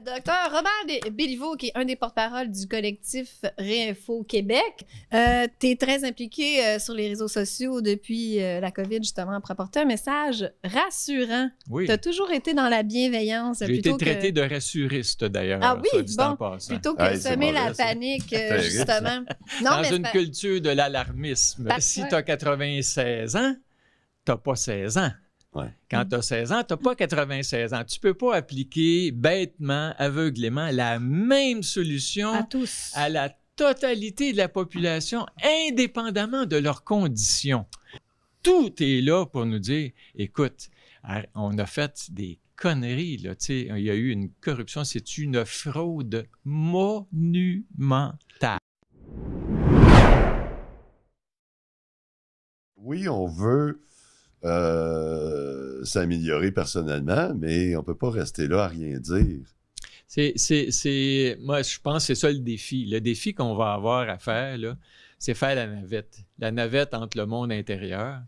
Docteur Robert Béliveau, qui est un des porte-parole du collectif Réinfo Québec. Tu es très impliqué sur les réseaux sociaux depuis la COVID, justement, pour apporter un message rassurant. Oui. Tu as toujours été dans la bienveillance. J'ai été traité de rassuriste, d'ailleurs. Ah oui, bon, plutôt que semer la panique, justement. Non, dans une culture de l'alarmisme. Si tu as 96 ans, tu n'as pas 16 ans. Ouais. Quand tu as 16 ans, tu n'as pas 96 ans. Tu ne peux pas appliquer bêtement, aveuglément la même solution à tous, à la totalité de la population, indépendamment de leurs conditions. Tout est là pour nous dire, écoute, on a fait des conneries, là, tu sais, il y a eu une corruption, c'est une fraude monumentale. Oui, on veut s'améliorer personnellement, mais on ne peut pas rester là à rien dire. Moi, je pense que c'est ça le défi. Le défi qu'on va avoir à faire, là, c'est faire la navette. La navette entre le monde intérieur,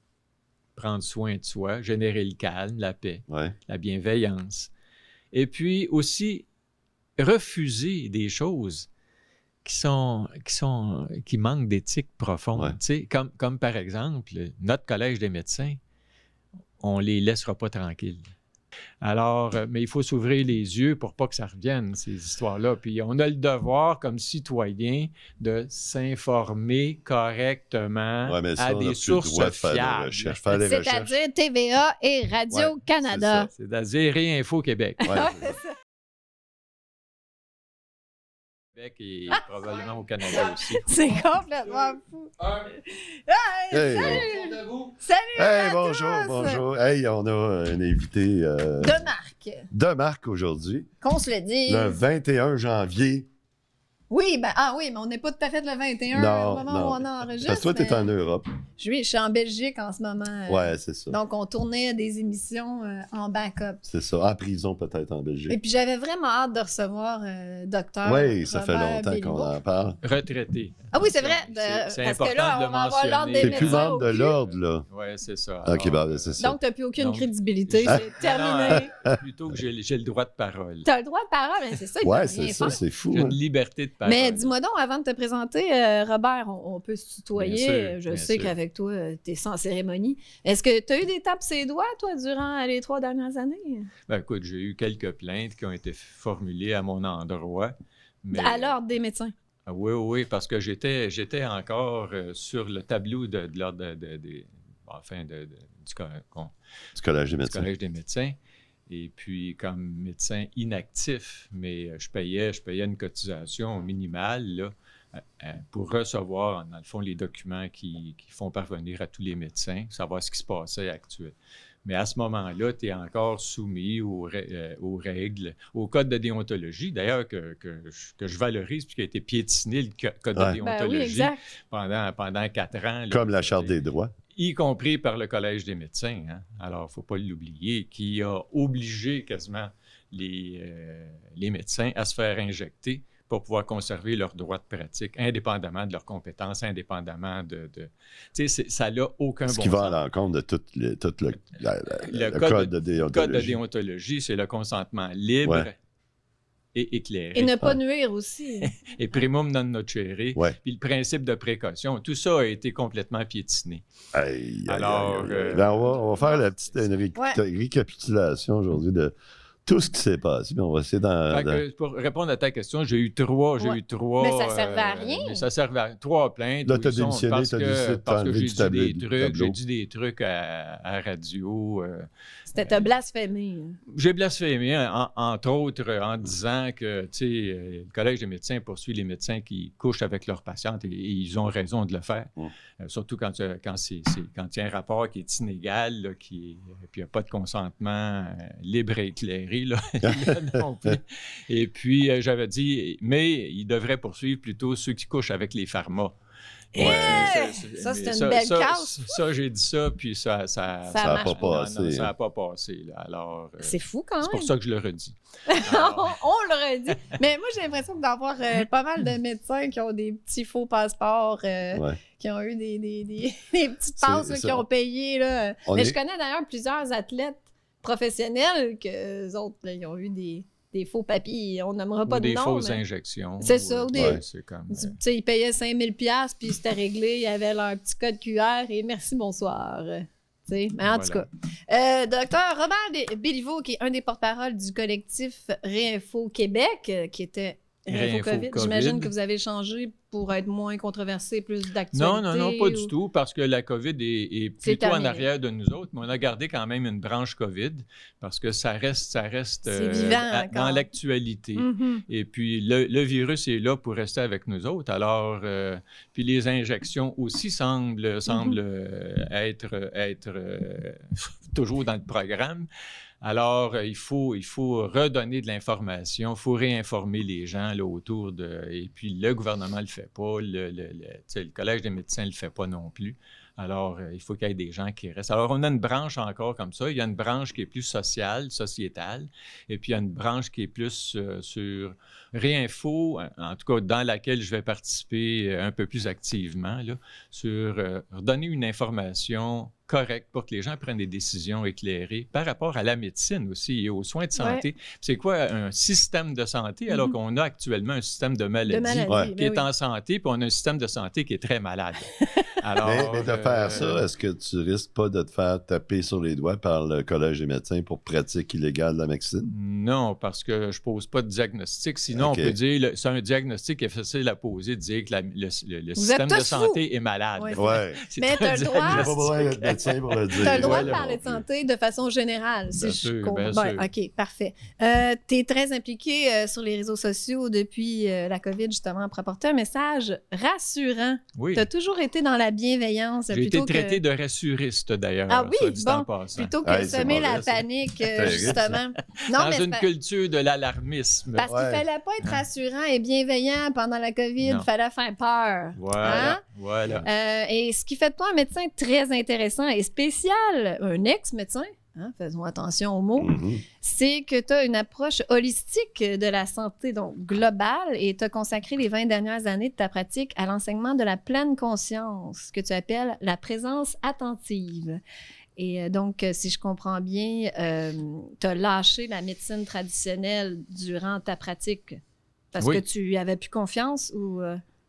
prendre soin de soi, générer le calme, la paix, la bienveillance. Et puis aussi, refuser des choses qui manquent d'éthique profonde. Comme par exemple, notre collège des médecins, on ne les laissera pas tranquilles. Alors, mais il faut s'ouvrir les yeux pour pas que ça revienne, ces histoires-là. Puis on a le devoir, comme citoyen, de s'informer correctement à des sources fiables. C'est-à-dire TVA et Radio-Canada. C'est-à-dire Réinfo Québec. Et probablement au Canada aussi. C'est complètement fou. Salut! Bonjour. Hey, on a un invité de marque aujourd'hui. Qu'on se le dise. Le 21 janvier. Oui, mais on n'est pas tout à fait le 21 au moment où on enregistre. Parce que toi, tu es en Europe. Je suis en Belgique en ce moment. Ouais, c'est ça. Donc, on tournait des émissions en backup. C'est ça. En prison, peut-être, en Belgique. Et puis, j'avais vraiment hâte de recevoir Docteur. Oui, ça Robert fait longtemps Béliveau. qu'on en parle. Retraité. Ah oui, c'est vrai. C'est parce important que là, de le on va avoir l'ordre des T'es médecins. plus membre de l'ordre, là. Oui, c'est ça. OK, c'est ça. Donc, tu n'as plus aucune crédibilité. C'est terminé. Plutôt que j'ai le droit de parole. Tu as le droit de parole, mais c'est ça. Oui, c'est ça, c'est fou. J'ai une liberté de parole. Mais dis-moi donc, avant de te présenter, Robert, on peut se tutoyer. Je sais qu'avec toi, tu es sans cérémonie. Est-ce que tu as eu des tapes ses doigts, toi, durant les 3 dernières années? Ben, écoute, j'ai eu quelques plaintes qui ont été formulées à mon endroit. Mais... À l'ordre des médecins? Oui, parce que j'étais encore sur le tableau de l'ordre du Collège des médecins. Collège des médecins. Et puis, comme médecin inactif, mais je payais une cotisation minimale là, pour recevoir, dans le fond, les documents qui font parvenir à tous les médecins, savoir ce qui se passait actuellement. Mais à ce moment-là, tu es encore soumis aux règles, au code de déontologie, d'ailleurs, que je valorise, puis qui a été piétiné, le code de déontologie, pendant 4 ans. Là, comme la Charte des droits. Y compris par le Collège des médecins. Hein? Alors, il ne faut pas l'oublier, qui a obligé quasiment les médecins à se faire injecter pour pouvoir conserver leurs droits de pratique, indépendamment de leurs compétences, indépendamment de... Tu sais, ça n'a aucun bon sens. Ce qui va à l'encontre de tout le code de déontologie. Le code de déontologie, c'est le consentement libre et éclairé. Et ne pas nuire aussi. Et primum non nocere. Puis le principe de précaution. Tout ça a été complètement piétiné. Alors... on va faire la petite récapitulation aujourd'hui de tout ce qui s'est passé. Mais on va essayer pour répondre à ta question, j'ai eu trois. Mais ça servait à rien. Mais ça servait à 3 plaintes. Là, tu as démissionné, parce que j'ai dit des trucs à radio. C'était blasphémé. J'ai blasphémé, entre autres, en disant que le Collège des médecins poursuit les médecins qui couchent avec leurs patientes et ils ont raison de le faire. Surtout quand il y a un rapport qui est inégal, là, puis il n'y a pas de consentement libre et éclairé. Là, non plus. Et puis, j'avais dit, mais il devrait poursuivre plutôt ceux qui couchent avec les pharma. Ça, c'est une belle case. Ça, j'ai dit ça, puis ça n'a pas passé. Non, ça n'a pas passé. Là. Alors, c'est fou quand même. C'est pour ça que je le redis. Alors... on le redit. Mais moi, j'ai l'impression d'avoir pas mal de médecins qui ont des petits faux passeports, qui ont eu des petites passes qui ont payé. Là. Mais je connais d'ailleurs plusieurs athlètes professionnels que eux autres, là, ils ont eu des des faux papiers, on nommera pas ou de nom. Des fausses injections. C'est ça, ou des... Ouais, c'est comme... Tu sais, ils payaient 5 000 $, puis c'était réglé, ils avaient leur petit code QR et merci, bonsoir. Mais en tout cas, docteur Robert Béliveau, qui est un des porte-parole du collectif Réinfo Québec, qui était Réinfo COVID. J'imagine que vous avez changé pour être moins controversé, plus d'actualité. Non, pas du tout, parce que la COVID est plutôt en arrière de nous autres, mais on a gardé quand même une branche COVID, parce que ça reste vivant, dans l'actualité. Mm-hmm. Et puis, le virus est là pour rester avec nous autres. Alors, puis les injections aussi semblent être toujours dans le programme. Alors, il faut redonner de l'information, il faut réinformer les gens là, autour de... Et puis, le gouvernement ne le fait pas, le Collège des médecins ne le fait pas non plus. Alors, il faut qu'il y ait des gens qui restent. Alors, on a une branche encore comme ça. Il y a une branche qui est plus sociale, sociétale, et puis il y a une branche qui est plus sur Réinfo, en tout cas dans laquelle je vais participer un peu plus activement, là, sur donner une information correcte pour que les gens prennent des décisions éclairées par rapport à la médecine aussi et aux soins de santé. Ouais. C'est quoi un système de santé alors qu'on a actuellement un système de maladie qui est en santé, puis on a un système de santé qui est très malade. Alors, mais de faire ça, est-ce que tu risques pas de te faire taper sur les doigts par le Collège des médecins pour pratique illégale de la médecine? Non, parce que je pose pas de diagnostic. Sinon, on peut dire, c'est un diagnostic qui est facile à poser, de dire que le système de santé est malade. Ouais. Mais tu as le droit... pour le dire. Tu as le droit de parler de santé de façon générale, si je comprends. OK, parfait. Tu es très impliqué sur les réseaux sociaux depuis la COVID, justement, pour apporter un message rassurant. Oui. Tu as toujours été dans la bienveillance. J'ai été traité de rassuriste, d'ailleurs. Ah oui, plutôt que de semer la panique, justement. Dans une culture de l'alarmisme. Parce qu'il ne fallait pas être rassurant et bienveillant pendant la COVID, il fallait faire peur. Voilà. Et ce qui fait de toi un médecin très intéressant et spécial, un ex-médecin, faisons attention aux mots, c'est que tu as une approche holistique de la santé, donc globale, et tu as consacré les 20 dernières années de ta pratique à l'enseignement de la pleine conscience, que tu appelles la présence attentive. Et donc, si je comprends bien, tu as lâché la médecine traditionnelle durant ta pratique parce que tu avais plus confiance ou...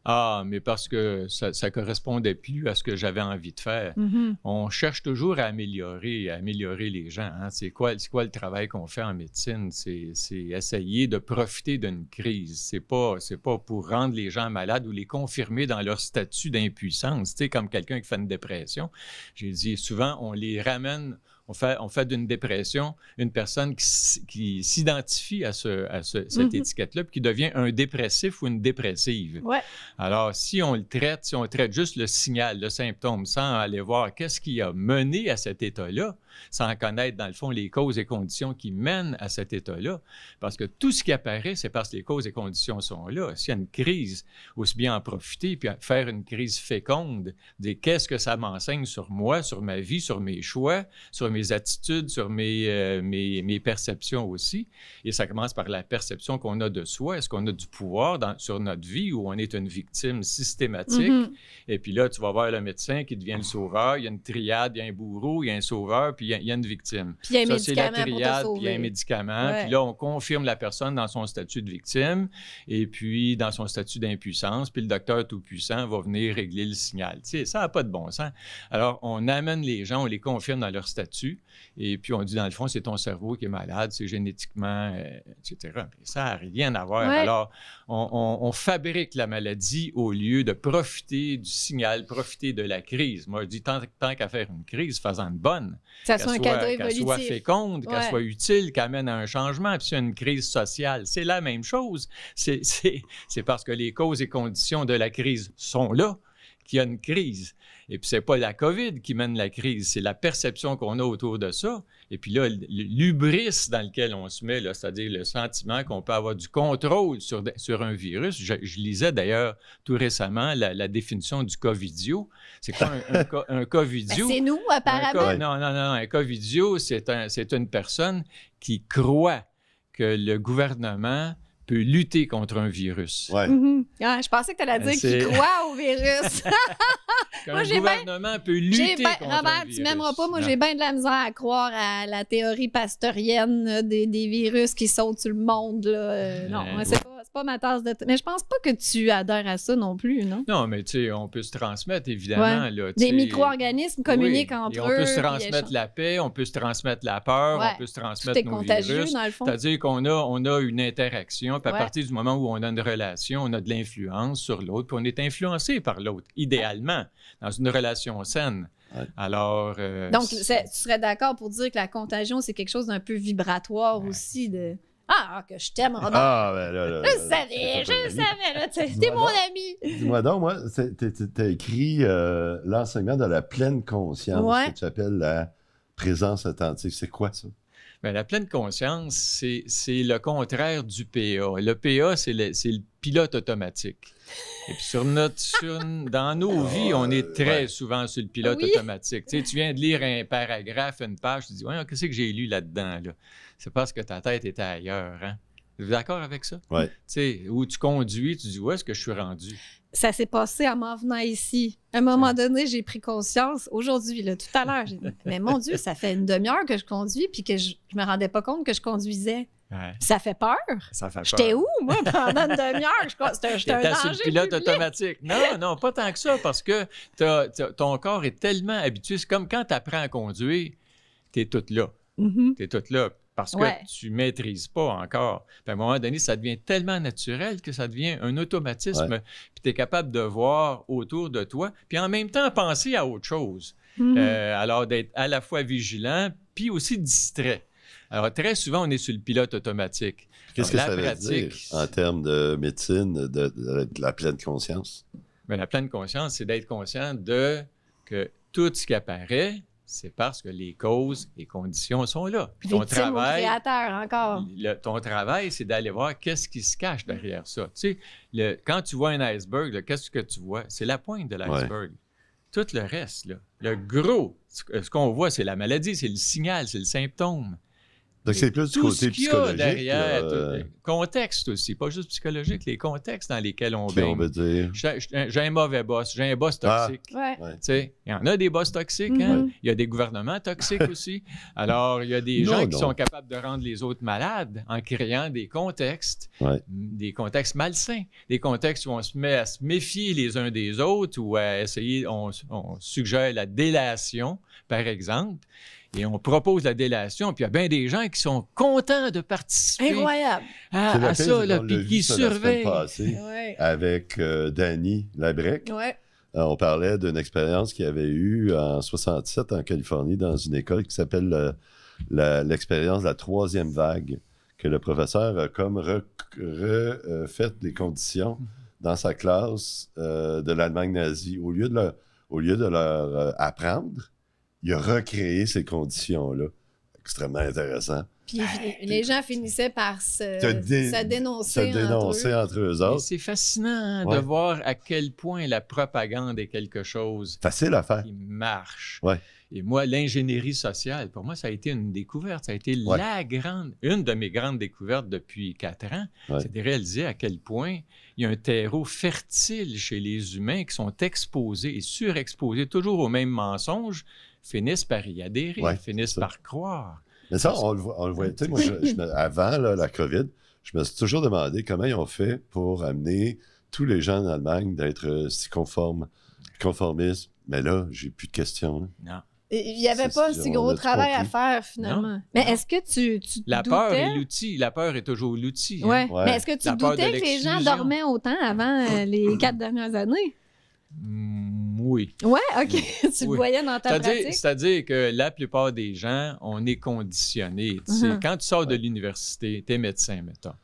Ah, mais parce que ça correspondait plus à ce que j'avais envie de faire. On cherche toujours à améliorer les gens. C'est quoi le travail qu'on fait en médecine? C'est essayer de profiter d'une crise. C'est pas pour rendre les gens malades ou les confirmer dans leur statut d'impuissance. Tu sais, comme quelqu'un qui fait une dépression. J'ai dit souvent, on les ramène... On fait d'une dépression une personne qui s'identifie à cette étiquette-là, puis qui devient un dépressif ou une dépressive. Ouais. Alors, si on traite juste le signal, le symptôme, sans aller voir qu'est-ce qui a mené à cet état-là, sans connaître, dans le fond, les causes et conditions qui mènent à cet état-là, parce que tout ce qui apparaît, c'est parce que les causes et conditions sont là. S'il y a une crise, aussi bien en profiter, puis faire une crise féconde, dire qu'est-ce que ça m'enseigne sur moi, sur ma vie, sur mes choix, sur mes attitudes, sur mes perceptions aussi. Et ça commence par la perception qu'on a de soi. Est-ce qu'on a du pouvoir sur notre vie ou on est une victime systématique? Et puis là, tu vas voir le médecin qui devient le sauveur. Il y a une triade, il y a un bourreau, il y a un sauveur, puis il y a une victime. Puis il y a un ça, c'est la triade, puis il y a un médicament. Puis là, on confirme la personne dans son statut de victime et puis dans son statut d'impuissance. Puis le docteur tout-puissant va venir régler le signal. Tu sais, ça n'a pas de bon sens. Alors, on amène les gens, on les confirme dans leur statut et puis on dit, dans le fond, c'est ton cerveau qui est malade, c'est génétiquement, etc. Mais ça n'a rien à voir. Ouais. Alors, on fabrique la maladie au lieu de profiter du signal, profiter de la crise. Moi, je dis, tant qu'à faire une crise, faisant une bonne. Ça soit un cadeau évolutif. Qu'elle soit féconde, qu'elle soit utile, qu'elle amène à un changement. Puis c'est une crise sociale. C'est la même chose. C'est parce que les causes et conditions de la crise sont là qu'il y a une crise. Et puis, c'est pas la COVID qui mène la crise, c'est la perception qu'on a autour de ça. Et puis là, l'hubris dans lequel on se met, là, c'est-à-dire le sentiment qu'on peut avoir du contrôle sur un virus. Je lisais d'ailleurs tout récemment la définition du covidio. C'est quoi un covidio? C'est nous, apparemment. Non. Un covidio, c'est une personne qui croit que le gouvernement peut lutter contre un virus. Ouais. Je pensais que tu allais dire qu'il croit au virus. Qu'un gouvernement peut lutter contre un Robert, virus. tu m'aimeras pas. Moi, j'ai bien de la misère à croire à la théorie pasteurienne des virus qui sautent sur le monde. Là. Non, c'est pas ma tasse de thé. Mais je pense pas que tu adhères à ça non plus, non? Non, mais tu sais, on peut se transmettre, évidemment. Ouais. Là, des micro-organismes communiquent entre eux. On peut se transmettre la paix, on peut se transmettre la peur, on peut se transmettre nos virus. Dans le fond. C'est-à-dire qu'on a une interaction, puis à partir du moment où on a une relation, on a de l'influence sur l'autre, puis on est influencé par l'autre, idéalement, dans une relation saine. Ouais. Alors... Donc, tu serais d'accord pour dire que la contagion, c'est quelque chose d'un peu vibratoire aussi de... Ah, que je t'aime, Robert. Ah, ben là. Je savais, là. T'es mon ami. Dis-moi donc, moi, t'as écrit l'enseignement de la pleine conscience, que tu appelles la présence authentique. C'est quoi ça? Bien, la pleine conscience, c'est le contraire du PA. Le PA, c'est le pilote automatique. Et puis dans nos vies, on est très souvent sur le pilote automatique. Tu sais, tu viens de lire un paragraphe, une page, tu te dis, ouais, qu'est-ce que j'ai lu là-dedans? Là? C'est parce que ta tête était ailleurs. Hein? Vous êtes d'accord avec ça? Oui. Tu sais, où tu conduis, tu dis, où est-ce que je suis rendu? Ça s'est passé en m'en venant ici. À un moment donné, j'ai pris conscience, aujourd'hui, là, tout à l'heure, j'ai dit, mais mon Dieu, ça fait une demi-heure que je conduis puis que je me rendais pas compte que je conduisais. Ouais. Ça fait peur. Ça fait peur. J'étais où, moi, pendant une demi-heure? J'étais un danger sur le pilote public. automatique. Non, pas tant que ça, parce que ton corps est tellement habitué. C'est comme quand tu apprends à conduire, tu es toute là. Tu es toute là. Parce que tu ne maîtrises pas encore. Puis à un moment donné, ça devient tellement naturel que ça devient un automatisme. Ouais. Puis tu es capable de voir autour de toi, puis en même temps penser à autre chose. Alors d'être à la fois vigilant, puis aussi distrait. Alors très souvent, on est sur le pilote automatique. Qu'est-ce que ça veut dire en termes de médecine, de la pleine conscience? Bien, la pleine conscience, c'est d'être conscient que tout ce qui apparaît, c'est parce que les causes et conditions sont là. Puis ton travail, créateur encore. Ton travail, c'est d'aller voir qu'est-ce qui se cache derrière ça. Tu sais, quand tu vois un iceberg, qu'est-ce que tu vois? C'est la pointe de l'iceberg. Tout le reste, là, le gros, ce qu'on voit, c'est la maladie, c'est le signal, c'est le symptôme. Donc, c'est plus du côté psychologique. Derrière, contexte aussi, pas juste psychologique, les contextes dans lesquels on baigne. On veut dire. J'ai un mauvais boss, j'ai un boss toxique. Il y en a des boss toxiques, hein? Il y a des gouvernements toxiques aussi. Alors, il y a des gens qui sont capables de rendre les autres malades en créant des contextes malsains, des contextes où on se met à se méfier les uns des autres ou à essayer, on suggère la délation, par exemple. Et on propose la délation, puis il y a bien des gens qui sont contents de participer à ça, là, puis qui surveillent. Avec Danny Labrec, on parlait d'une expérience qu'il avait eue en 67 en Californie dans une école qui s'appelle l'expérience de la troisième vague, que le professeur a comme refait les conditions dans sa classe de l'Allemagne nazie. Au lieu de leur apprendre, il a recréé ces conditions-là. Extrêmement intéressant. Puis les gens finissaient par se dénoncer entre eux autres. C'est fascinant de voir à quel point la propagande est quelque chose facile à faire. Qui marche. Ouais. Et moi, l'ingénierie sociale, pour moi, ça a été une découverte. Ça a été une de mes grandes découvertes depuis 4 ans. C'est de réaliser à quel point il y a un terreau fertile chez les humains qui sont exposés et surexposés toujours aux mêmes mensonges, finissent par y adhérer, finissent par croire. Mais ça, on le voit. Tu sais, moi, avant la COVID, je me suis toujours demandé comment ils ont fait pour amener tous les gens en Allemagne d'être si conformistes. Mais là, j'ai plus de questions. Hein. Non. Il n'y avait pas un si gros travail à faire, finalement. Non. Mais est-ce que tu La doutais? Peur est l'outil. La peur est toujours l'outil. Ouais. Mais est-ce que tu doutais que les gens dormaient autant avant les 4 dernières années? Oui. Ouais, OK. Tu le voyais dans ta pratique? C'est-à-dire que la plupart des gens, on est conditionnés. Quand tu sors de l'université, tu es médecin, mettons.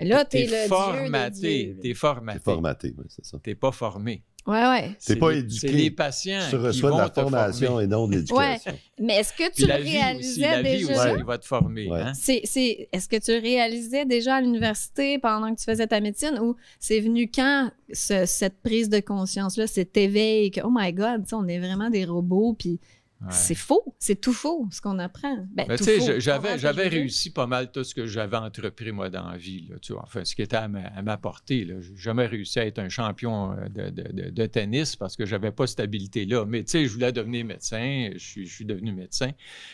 Là, tu es le formaté. Dieu. Tu es formaté. T'es formaté, oui, c'est ça. Tu n'es pas formé. Ouais. T'es pas éduqué. C'est les patients tu reçois de la formation et non de l'éducation. Ouais. Mais est-ce que tu le réalisais déjà? La vie aussi, il va te former. Ouais. Hein? Est-ce que tu le réalisais déjà à l'université pendant que tu faisais ta médecine ou c'est venu quand cette prise de conscience-là, cet éveil que, oh my God, on est vraiment des robots, puis C'est faux. C'est tout faux, ce qu'on apprend. Tu sais, j'avais réussi pas mal tout ce que j'avais entrepris, moi, dans la vie. Là, tu vois, enfin, ce qui était à ma portée. Je n'ai jamais réussi à être un champion de tennis parce que je n'avais pas cette habilité-là. Mais tu sais, je voulais devenir médecin. Je suis devenu médecin.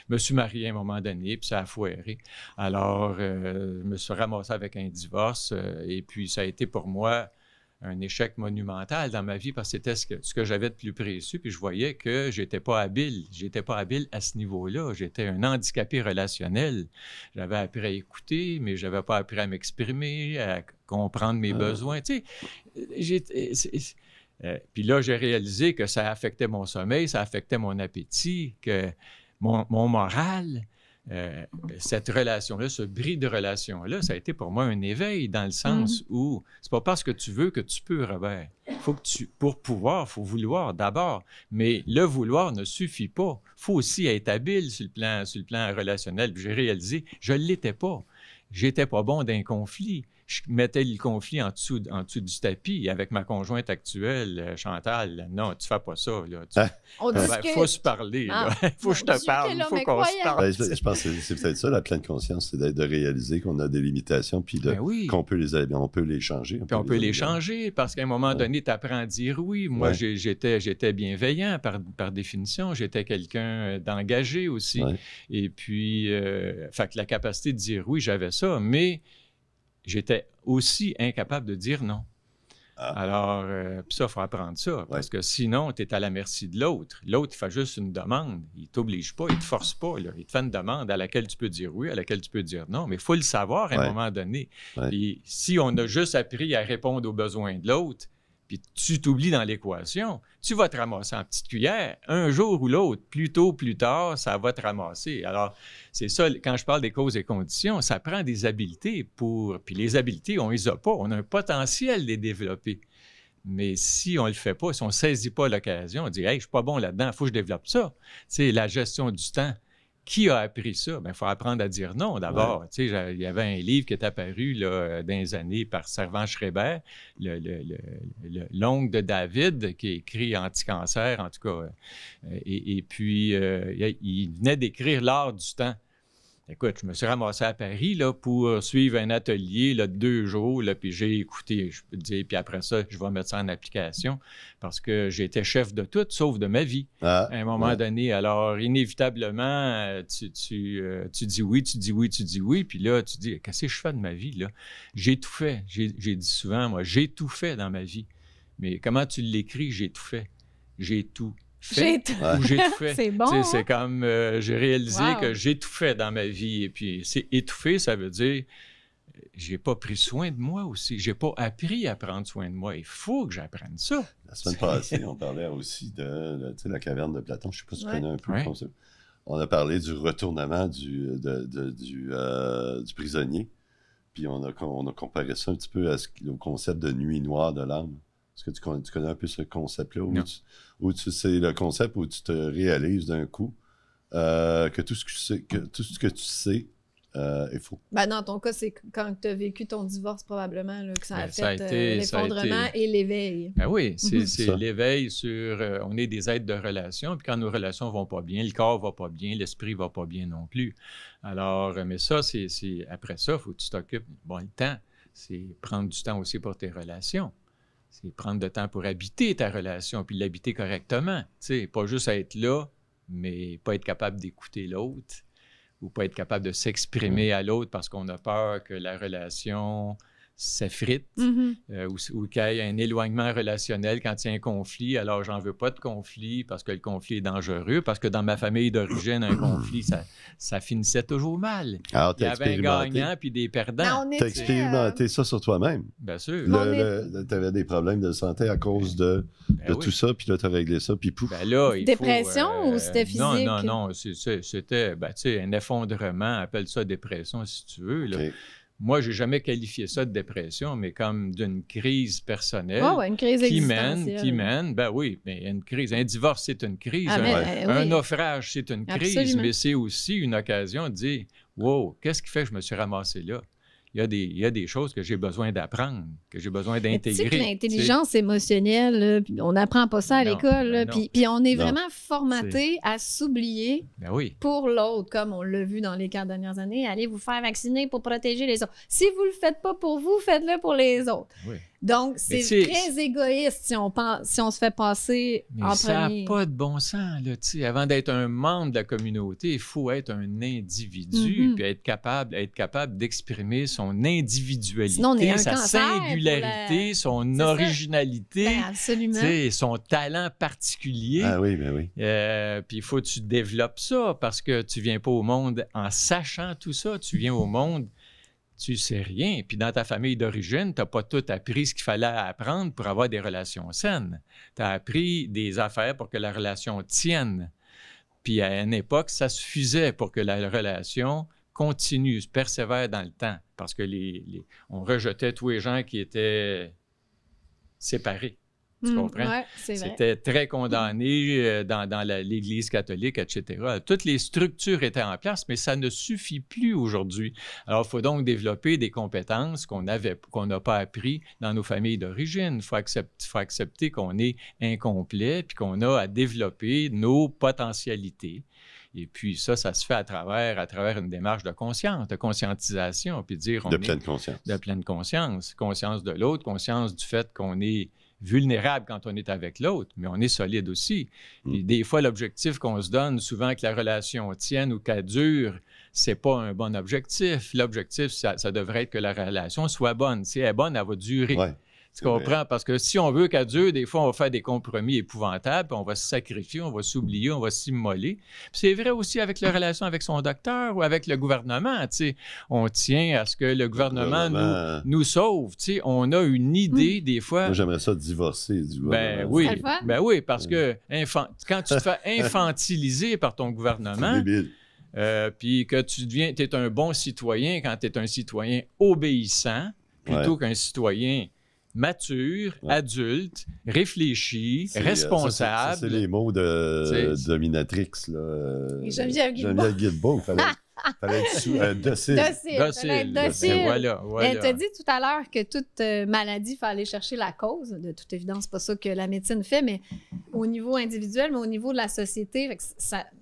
Je me suis marié à un moment donné, puis ça a foiré. Alors, je me suis ramassé avec un divorce. Et puis, ça a été pour moi un échec monumental dans ma vie parce que c'était ce que j'avais de plus précieux. Puis je voyais que j'étais pas habile. J'étais pas habile à ce niveau-là. J'étais un handicapé relationnel. J'avais appris à écouter, mais je n'avais pas appris à m'exprimer, à comprendre mes besoins. Tu sais, puis là, j'ai réalisé que ça affectait mon sommeil, ça affectait mon appétit, que mon moral. Cette relation-là, ce bris de relation-là, ça a été pour moi un éveil dans le sens où c'est pas parce que tu veux que tu peux, Robert. Pour pouvoir, il faut vouloir d'abord. Mais le vouloir ne suffit pas. Il faut aussi être habile sur le plan relationnel. Puis j'ai réalisé, je ne l'étais pas. J'étais pas bon d'un conflit. Je mettais le conflit en dessous du tapis. Avec ma conjointe actuelle, Chantal, non, tu fais pas ça. Il faut se parler. Il faut que je te parle. Il faut qu'on se parle. Je pense que c'est peut-être ça, la pleine conscience, c'est de réaliser qu'on a des limitations puis qu'on peut les changer. On peut les changer parce qu'à un moment donné, tu apprends à dire oui. Moi, j'étais bienveillant par définition. J'étais quelqu'un d'engagé aussi. Ouais. Et puis, fait que la capacité de dire oui, j'avais ça, mais j'étais aussi incapable de dire non. Alors, puis ça, il faut apprendre ça, parce que sinon, tu es à la merci de l'autre. L'autre, il fait juste une demande. Il ne t'oblige pas, il ne te force pas. Là. Il te fait une demande à laquelle tu peux dire oui, à laquelle tu peux dire non, mais il faut le savoir à un moment donné. Puis si on a juste appris à répondre aux besoins de l'autre, puis tu t'oublies dans l'équation, tu vas te ramasser en petite cuillère. Un jour ou l'autre, plus tôt, plus tard, ça va te ramasser. Alors, c'est ça, quand je parle des causes et conditions, ça prend des habiletés pour... Puis les habiletés, on les a pas. On a un potentiel de les développer. Mais si on le fait pas, si on saisit pas l'occasion, on dit « Hey, je suis pas bon là-dedans, il faut que je développe ça. » Tu sais, la gestion du temps. Qui a appris ça? Bien, il faut apprendre à dire non d'abord. Ouais. Tu sais, il y avait un livre qui est apparu là, dans les années par Servan-Schreiber, l'oncle de David, qui a écrit Anti-cancer, en tout cas. Et puis, il venait d'écrire L'art du temps. Écoute, je me suis ramassé à Paris là, pour suivre un atelier là, de 2 jours, là, puis j'ai écouté, je peux te dire, puis après ça, je vais mettre ça en application parce que j'étais chef de tout, sauf de ma vie, à un moment donné. Alors, inévitablement, tu dis oui, tu dis oui, tu dis oui, puis là, tu dis, qu'est-ce que je fais de ma vie, là? J'ai tout fait. J'ai dit souvent, moi, j'ai tout fait dans ma vie. Mais comment tu l'écris, j'ai tout fait? J'ai tout fait ou j'ai tout fait. C'est bon. C'est comme j'ai réalisé que j'ai tout fait dans ma vie. Et puis, c'est étouffé, ça veut dire j'ai pas pris soin de moi aussi. J'ai pas appris à prendre soin de moi. Il faut que j'apprenne ça. La semaine passée, on parlait aussi de la caverne de Platon. Je sais pas si tu connais un peu le concept. On a parlé du retournement du prisonnier. Puis on a comparé ça un petit peu au concept de nuit noire de l'âme. Est-ce que tu connais un peu ce concept-là? C'est le concept où tu te réalises d'un coup que tout ce que tu sais est faux. Ben, dans ton cas, c'est quand tu as vécu ton divorce, probablement, là, que ça a fait l'effondrement et l'éveil. Ben oui, c'est l'éveil sur... on est des êtres de relation, puis quand nos relations vont pas bien, le corps va pas bien, l'esprit va pas bien non plus. Alors, mais ça, c'est après ça, il faut que tu t'occupes. Bon, le temps, c'est prendre du temps aussi pour tes relations. C'est prendre du temps pour habiter ta relation, puis l'habiter correctement. Tu sais, pas juste être là, mais pas être capable d'écouter l'autre ou pas être capable de s'exprimer à l'autre parce qu'on a peur que la relation s'effrite ou qu'il y ait un éloignement relationnel quand il y a un conflit. Alors, j'en veux pas de conflit parce que le conflit est dangereux, parce que dans ma famille d'origine, un conflit, ça finissait toujours mal. Alors, il y avait un gagnant puis des perdants. Tu as expérimenté ça sur toi-même. Bien sûr. Tu avais des problèmes de santé à cause de tout ça, puis là, tu as réglé ça, puis pouf. Ben là, dépression ou c'était physique? Non, c'était un effondrement, appelle ça dépression si tu veux. Là. Okay. Moi, je n'ai jamais qualifié ça de dépression, mais comme d'une crise personnelle une crise qui mène, ben oui, mais une crise. Un divorce, c'est une crise. Un naufrage, c'est une crise, mais c'est aussi une occasion de dire « Wow, qu'est-ce qui fait que je me suis ramassé là? » il y a des choses que j'ai besoin d'apprendre, que j'ai besoin d'intégrer. Tu sais, l'intelligence émotionnelle, là, on n'apprend pas ça à l'école. Puis on est vraiment formaté à s'oublier pour l'autre, comme on l'a vu dans les 4 dernières années. Allez vous faire vacciner pour protéger les autres. Si vous ne le faites pas pour vous, faites-le pour les autres. Oui. Donc, c'est très égoïste si on se fait passer en premier. Ça n'a pas de bon sens. Là, avant d'être un membre de la communauté, il faut être un individu puis être capable d'exprimer son individualité, sa singularité, son originalité, son talent particulier. Ah oui, bien oui. Puis il faut que tu développes ça parce que tu ne viens pas au monde en sachant tout ça. Tu viens au monde... Tu sais rien. Puis dans ta famille d'origine, tu n'as pas tout appris ce qu'il fallait apprendre pour avoir des relations saines. Tu as appris des affaires pour que la relation tienne. Puis à une époque, ça suffisait pour que la relation continue, se persévère dans le temps. Parce que on rejetait tous les gens qui étaient séparés. Tu comprends? Ouais, c'est vrai. C'était très condamné dans l'Église catholique, etc. Toutes les structures étaient en place, mais ça ne suffit plus aujourd'hui. Alors, il faut donc développer des compétences qu'on n'a pas appris dans nos familles d'origine. Il faut accepter qu'on est incomplet puis qu'on a à développer nos potentialités. Et puis ça se fait à travers une démarche de conscience, de conscientisation, puis dire... pleine conscience. De pleine conscience. Conscience de l'autre, conscience du fait qu'on est vulnérable quand on est avec l'autre, mais on est solide aussi. Et des fois, l'objectif qu'on se donne, souvent que la relation tienne ou qu'elle dure, c'est pas un bon objectif. L'objectif, ça devrait être que la relation soit bonne. Si elle est bonne, elle va durer. Ouais. Tu comprends? Parce que si on veut qu'elle dure, des fois, on va faire des compromis épouvantables, puis on va se sacrifier, on va s'oublier, on va s'immoler. Puis c'est vrai aussi avec la relation avec son docteur ou avec le gouvernement. Tu sais, on tient à ce que le gouvernement nous sauve. Tu sais, on a une idée, des fois... Moi, j'aimerais ça divorcer du gouvernement. Ben oui, parce que quand tu te fais infantiliser par ton gouvernement... puis que tu es un bon citoyen quand tu es un citoyen obéissant, plutôt qu'un citoyen mature, adulte, réfléchi, responsable. C'est les mots de Dominatrix. Geneviève Guilbeault. Il fallait être docile. Docile. Voilà. Elle t'a dit tout à l'heure que toute maladie, il faut aller chercher la cause. De toute évidence, c'est pas ça que la médecine fait, mais au niveau individuel, mais au niveau de la société,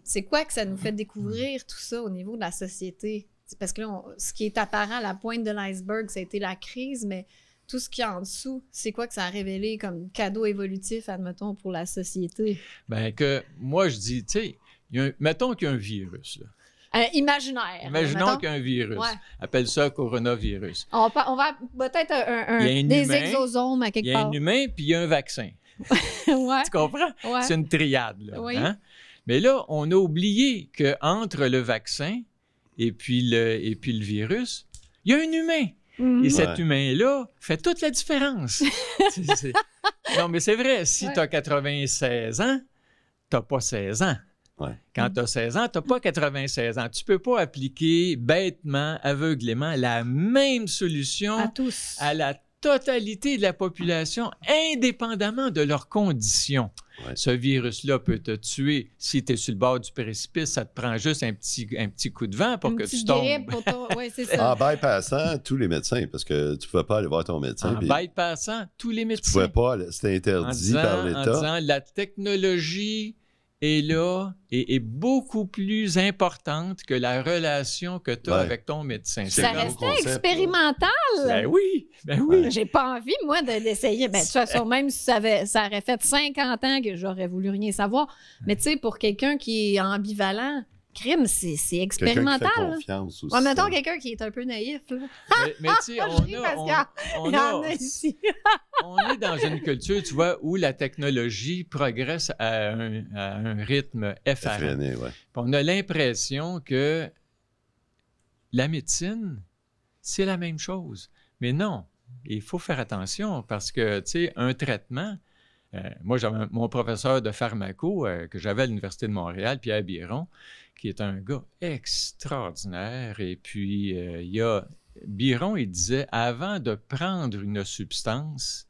c'est quoi que ça nous fait découvrir tout ça au niveau de la société? Parce que là, ce qui est apparent à la pointe de l'iceberg, ça a été la crise, mais tout ce qu'il y a en dessous, c'est quoi que ça a révélé comme cadeau évolutif, admettons, pour la société? Bien, que moi, je dis, tu sais, mettons qu'il y a un virus, là. Imaginaire. Imaginons qu'il y a un virus. Ouais. Appelle ça coronavirus. On va peut-être des exosomes à quelque part. Il y a un humain, puis il y a un vaccin. Ouais. Tu comprends? Ouais. C'est une triade, là. Oui. Hein? Mais là, on a oublié qu'entre le vaccin et puis le virus, il y a un humain. Et cet humain-là fait toute la différence. Non, mais c'est vrai, si tu as 96 ans, tu n'as pas 16 ans. Ouais. Quand tu as 16 ans, tu n'as pas 96 ans. Tu ne peux pas appliquer bêtement, aveuglément la même solution à tous, à la totalité de la population, indépendamment de leurs conditions. Ouais. Ce virus-là peut te tuer. Si tu es sur le bord du précipice, ça te prend juste un petit coup de vent pour que tu tombes. Oui, c'est ça. En bypassant tous les médecins, parce que tu ne pouvais pas aller voir ton médecin. En bypassant tous les médecins. Tu ne pouvais pas, c'était interdit par l'État. En disant, la technologie est là et est beaucoup plus importante que la relation que tu as avec ton médecin. Ça restait expérimental. Ben oui. J'ai pas envie, moi, d'essayer. De toute façon, même si ça aurait fait 50 ans que j'aurais voulu rien savoir. Mais tu sais, pour quelqu'un qui est ambivalent, crime, c'est expérimental. Quelqu'un qui fait confiance aussi. Mettons quelqu'un qui est un peu naïf. Là. Mais tu sais, on est dans une culture, tu vois, où la technologie progresse à un rythme effréné. Ouais. On a l'impression que la médecine, c'est la même chose. Mais non, il faut faire attention parce que, tu sais, un traitement... moi, j'avais mon professeur de pharmaco que j'avais à l'Université de Montréal, Pierre Biron, qui est un gars extraordinaire. Et puis, Biron, il disait, avant de prendre une substance,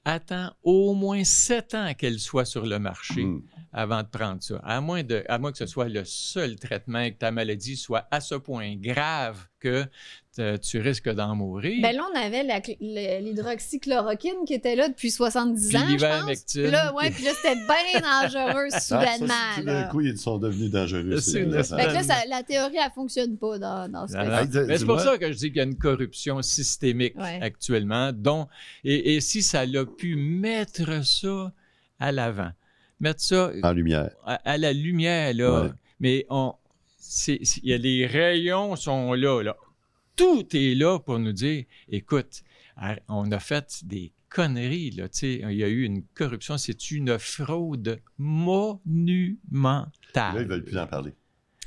attends au moins 7 ans qu'elle soit sur le marché avant de prendre ça. À moins que ce soit le seul traitement et que ta maladie soit à ce point grave que tu risques d'en mourir. Ben là, on avait l'hydroxychloroquine qui était là depuis 70 ans, je pense. Puis là, c'était bien dangereux soudainement. D'un coup, ils sont devenus dangereux. Fait que là, la théorie, elle ne fonctionne pas dans ce cas-là. Mais c'est pour ça que je dis qu'il y a une corruption systémique actuellement. Et si ça a pu mettre ça à l'avant, mettre ça en lumière. À la lumière, là. Ouais. Mais les rayons sont là. Tout est là pour nous dire, écoute, on a fait des conneries, là, il y a eu une corruption, c'est une fraude monumentale. Là, ils ne veulent plus en parler.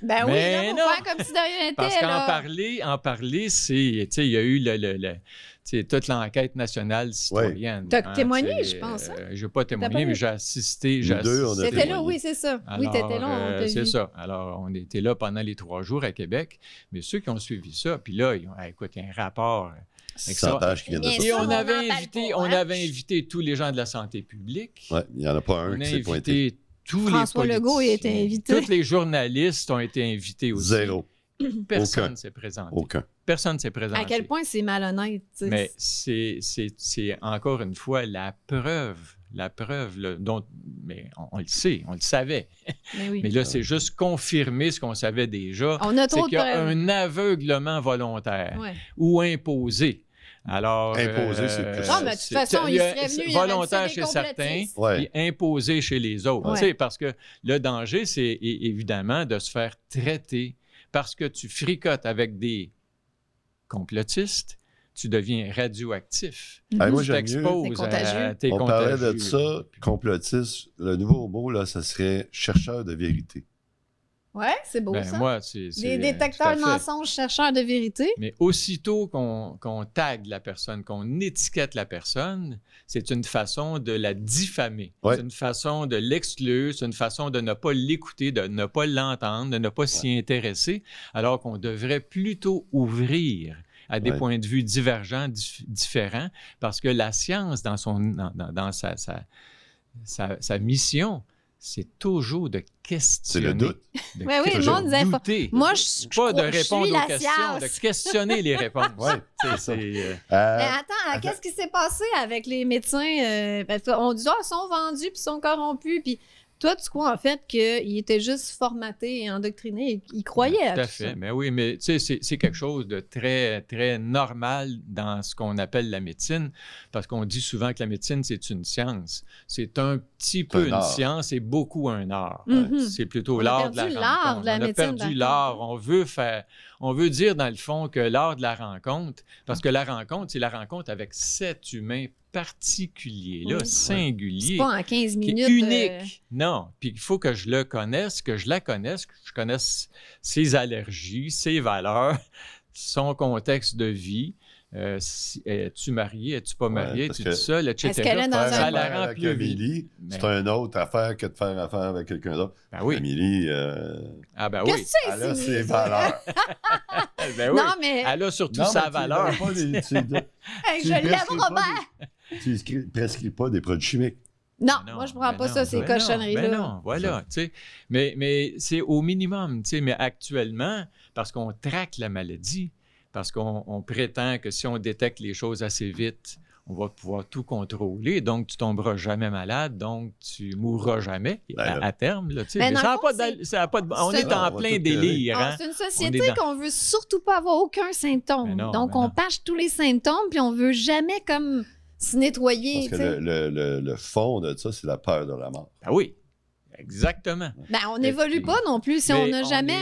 Ben mais oui, là, on faire comme si de rien n'était. Parce qu'en parler, c'est, il y a eu toute l'enquête nationale citoyenne. Tu as témoigné, je pense. Je n'ai pas témoigné, mais j'ai assisté. C'était là, oui, c'est ça. Alors, oui, tu étais là, on t'a c'est vu. ça. Alors, on était là pendant les 3 jours à Québec, mais ceux qui ont suivi ça, puis là, écoute, il y a un rapport. 100 pages qui viennent de Et on avait invité tous les gens de la santé publique. Oui, il n'y en a pas un qui s'est pointé. François Legault a été invité. Tous les journalistes ont été invités aussi. Zéro. Personne ne s'est présenté. Aucun. Personne ne s'est présenté. À quel point c'est malhonnête. T'sais. Mais c'est encore une fois la preuve mais on le sait, on le savait. Mais là, c'est juste confirmer ce qu'on savait déjà. C'est qu'il y a un aveuglement volontaire ou imposé. Alors, imposé, c'est plus. Non, mais de toute façon, il serait venu. Volontaire chez certains, et imposé chez les autres. Parce que le danger, c'est évidemment de se faire traiter parce que tu fricotes avec des complotistes, tu deviens radioactif. Moi, tu t'exposes à tes On parlait de ça, complotiste. Le nouveau mot, là, ça serait chercheur de vérité. Oui, c'est beau ça. Moi, des détecteurs de mensonges, chercheurs de vérité. Mais aussitôt qu'on tague la personne, qu'on étiquette la personne, c'est une façon de la diffamer. C'est une façon de l'exclure, c'est une façon de ne pas l'écouter, de ne pas l'entendre, de ne pas s'y intéresser, alors qu'on devrait plutôt ouvrir à des points de vue divergents, différents, parce que la science, dans sa mission, c'est toujours de questionner. C'est le doute. Oui, le monde disait moi, je pas de répondre aux questions, science. de questionner les réponses. C'est ça. Mais attends, qu'est-ce qui s'est passé avec les médecins? Parce qu'on dit, ils sont vendus puis ils sont corrompus. Puis toi, tu crois en fait qu'ils étaient juste formatés et endoctrinés. Ils croyaient tout à fait. Ça. Mais oui, mais tu sais, c'est quelque chose de très, très normal dans ce qu'on appelle la médecine, parce qu'on dit souvent que la médecine, c'est une science. C'est un petit peu une science et beaucoup un art. C'est plutôt l'art de la rencontre. On a perdu l'art. On veut dire, dans le fond, que l'art de la rencontre, parce que la rencontre, c'est la rencontre avec cet humain particulier, là, singulier. C'est pas en 15 minutes. Unique. Non. Puis il faut que je le connaisse, que je la connaisse, que je connaisse ses allergies, ses valeurs, son contexte de vie. Es-tu marié? Es-tu pas marié? Es-tu seul? Etc. Est-ce qu'elle est dans ça la rend plus Amélie, c'est une autre affaire que de faire affaire avec quelqu'un d'autre. Ben oui. Amélie, oui. Qu'est-ce que elle a ses valeurs. Ben oui. Non, mais... Elle a surtout sa valeur. Je l'aime, Robert! Tu ne prescris pas des produits chimiques. Non, moi, je ne prends pas ça, ces cochonneries-là. Non, voilà, tu sais. Mais c'est au minimum, tu sais. Mais actuellement, parce qu'on traque la maladie, parce qu'on prétend que si on détecte les choses assez vite, on va pouvoir tout contrôler. Donc, tu tomberas jamais malade, donc tu mourras jamais à terme. Là, mais on est en plein délire. Hein? C'est une société qu'on veut surtout pas avoir aucun symptôme. Donc, on pâche tous les symptômes, puis on veut jamais comme se nettoyer. Parce que le fond de ça, c'est la peur de la mort. Ben oui. Exactement. On n'évolue pas non plus si on n'a jamais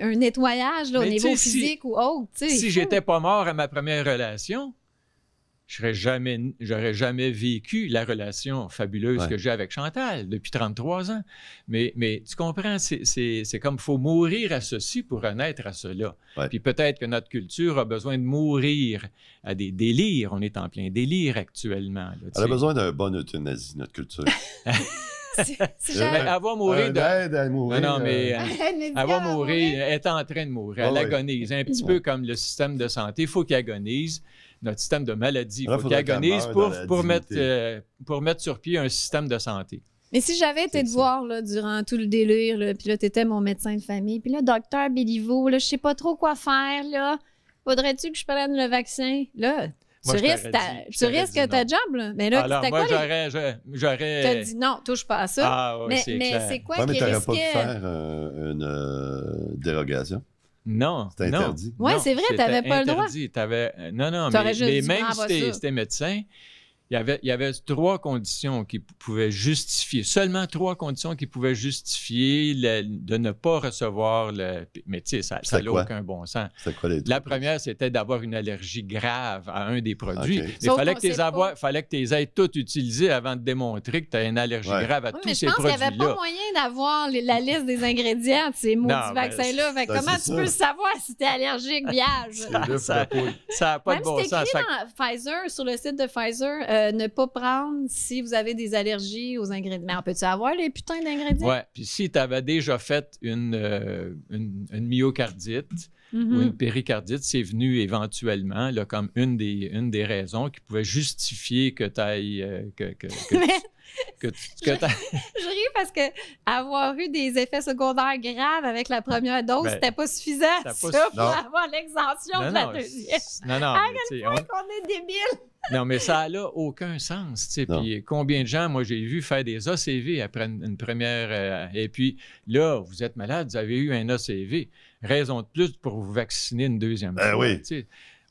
un nettoyage là, au niveau physique ou autre. Si j'étais pas mort à ma première relation, j'aurais jamais vécu la relation fabuleuse que j'ai avec Chantal depuis 33 ans. Mais tu comprends, c'est comme il faut mourir à ceci pour renaître à cela. Puis peut-être que notre culture a besoin de mourir à des délires. On est en plein délire actuellement. Là, elle a besoin d'un bon euthanasie, notre culture. Elle va mourir aide à mourir. Non, mais elle va mourir. Elle est en train de mourir. Elle agonise. Un petit peu comme le système de santé. Il faut qu'il agonise. Notre système de maladie. Il faut qu'il agonise pour mettre sur pied un système de santé. Mais si j'avais été te voir là, durant tout le délire, puis là, tu étais mon médecin de famille, puis là, docteur Béliveau, là, je sais pas trop quoi faire, là. faudrait-tu que je prenne le vaccin? Là, moi, tu risques ta job, là. Mais là, alors, moi, j'aurais... T'as dit non, touche pas à ça. Ah, oui, mais c'est quoi qui t'aurais risquait... pas pu faire une dérogation? Non. C'était interdit. Oui, c'est vrai, t'avais pas le droit. Non, mais même si t'es médecin, il y avait 3 conditions qui pouvaient justifier, seulement 3 conditions qui pouvaient justifier de ne pas recevoir le... Mais tu sais, ça n'a aucun bon sens. C'est quoi les 3? La première, c'était d'avoir une allergie grave à un des produits. Okay. Mais il fallait que tu les aies toutes utilisées avant de démontrer que tu as une allergie grave à tous ces produits-là. Mais je pense qu'il n'y avait pas moyen d'avoir la liste des ingrédients de ces maudits vaccins-là. Comment tu peux savoir si tu es allergique, vierge? Ça n'a pas de bon sens. Même si c'est écrit dans Pfizer, sur le site de Pfizer, ne pas prendre si vous avez des allergies aux ingrédients. Mais on peut-tu avoir les putains d'ingrédients? Oui, puis si tu avais déjà fait une myocardite ou une péricardite, c'est venu éventuellement là, comme une des raisons qui pouvait justifier que tu ailles... Je ris parce que avoir eu des effets secondaires graves avec la première dose, c'était pas suffisant pour avoir l'exemption de la deuxième. Non, à quel point qu'on est débile! Non, mais ça n'a aucun sens. Puis combien de gens, moi, j'ai vu faire des ACV après une première... et puis là, vous êtes malade, vous avez eu un ACV. Raison de plus pour vous vacciner une deuxième fois. Oui.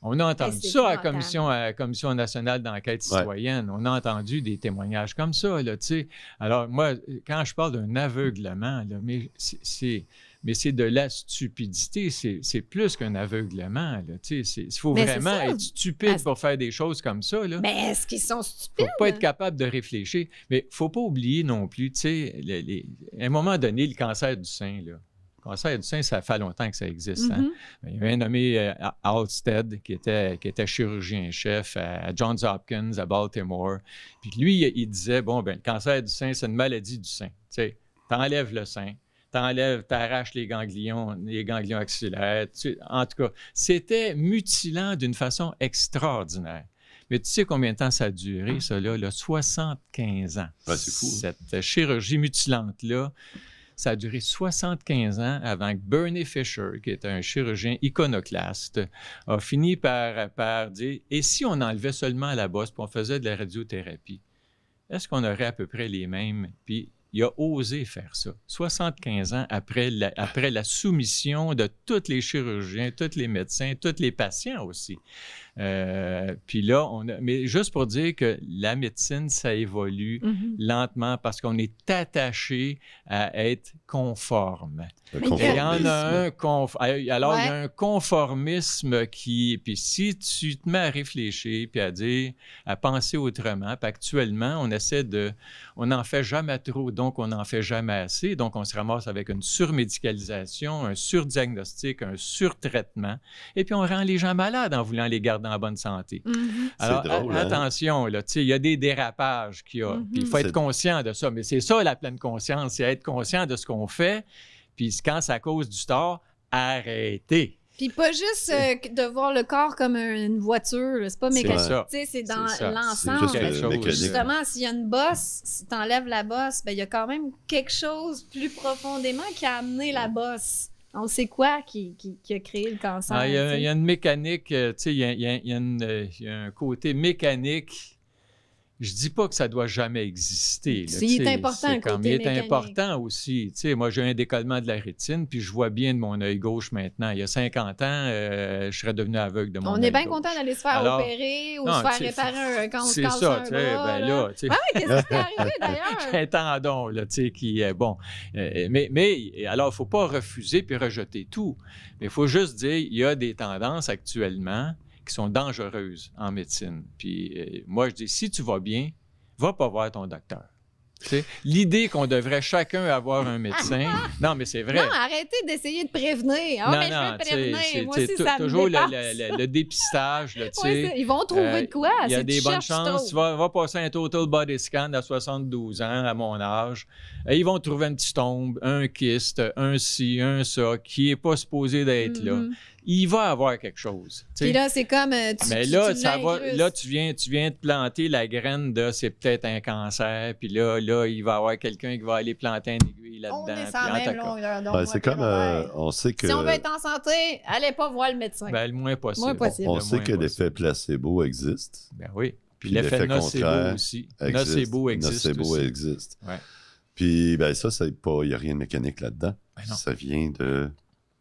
On a entendu ça à la Commission nationale d'enquête citoyenne. On a entendu des témoignages comme ça. Là, alors, moi, quand je parle d'un aveuglement, là, mais c'est de la stupidité. C'est plus qu'un aveuglement. Il faut vraiment être stupide pour faire des choses comme ça. Là. Mais est-ce qu'ils sont stupides? Il ne faut pas être capable de réfléchir. Mais il ne faut pas oublier non plus, à un moment donné, le cancer du sein, là. Le cancer du sein, ça fait longtemps que ça existe. Hein? Il y avait un nommé Halstead qui était chirurgien-chef à Johns Hopkins à Baltimore. Puis lui, il disait, le cancer du sein, c'est une maladie du sein. Tu enlèves le sein, t'arraches les ganglions axillaires. En tout cas, c'était mutilant d'une façon extraordinaire. Mais tu sais combien de temps ça a duré, ça, là? 75 ans. Ouais, c'est fou. Cette chirurgie mutilante-là, ça a duré 75 ans avant que Bernie Fisher, qui était un chirurgien iconoclaste, a fini par dire « Et si on enlevait seulement la bosse et on faisait de la radiothérapie? Est-ce qu'on aurait à peu près les mêmes? » Puis il a osé faire ça. 75 ans après la soumission de tous les chirurgiens, tous les médecins, tous les patients aussi. Puis là, mais juste pour dire que la médecine, ça évolue lentement parce qu'on est attaché à être conforme. Il y en a il y a un conformisme qui... Puis si tu te mets à réfléchir puis à penser autrement, puis actuellement, on n'en fait jamais trop, donc on n'en fait jamais assez, donc on se ramasse avec une surmédicalisation, un surdiagnostic, un surtraitement, et puis on rend les gens malades en voulant les garder en bonne santé. Alors, drôle, attention, là, il y a des dérapages qu'il y a, puis il faut être conscient de ça, mais c'est ça la pleine conscience, c'est être conscient de ce qu'on fait, puis quand ça cause du tort, arrêtez. Puis pas juste de voir le corps comme une voiture, c'est pas mécanique, c'est dans l'ensemble. Justement, s'il y a une bosse, si tu enlèves la bosse, il y a quand même quelque chose plus profondément qui a amené la bosse. On sait quoi qui a créé le cancer? Il y a une mécanique, il y a un côté mécanique. Je dis pas que ça doit jamais exister. Là, il est important, le côté mécanique. Il est important aussi. Moi, j'ai un décollement de la rétine, puis je vois bien de mon œil gauche maintenant. Il y a 50 ans, je serais devenu aveugle de mon œil gauche. On est bien content d'aller se faire opérer ou se faire réparer quand on se casse un bras. C'est ça. Qu'est-ce qui t'est arrivé, d'ailleurs? J'ai un tendon, là, qui est bon. Mais alors, il ne faut pas refuser puis rejeter tout. Mais il faut juste dire, il y a des tendances actuellement qui sont dangereuses en médecine. Puis moi, je dis, si tu vas bien, va pas voir ton docteur. L'idée qu'on devrait chacun avoir un médecin... Non, mais c'est vrai. Non, arrêtez d'essayer de prévenir. Je vais prévenir. Moi aussi, ça me toujours dépasse. le dépistage. Là, ils vont trouver de quoi. Il y a des bonnes chances. Tu vas passer un total body scan à 72 ans, à mon âge. Ils vont trouver une petite tombe, un kyste, un ci, un ça, qui n'est pas supposé d'être là. il va avoir quelque chose. Puis là, c'est comme... Mais là, tu viens de planter la graine de c'est peut-être un cancer, puis là, il va y avoir quelqu'un qui va aller planter une aiguille là-dedans. On est sans même longueur d'onde. C'est comme, on sait que... Si on veut être en santé, allez pas voir le médecin. Le moins possible. On sait que l'effet placebo existe. Ben oui. Puis l'effet nocebo aussi. Nocebo existe. Ouais. Puis ça, il n'y a rien de mécanique là-dedans. Ça vient de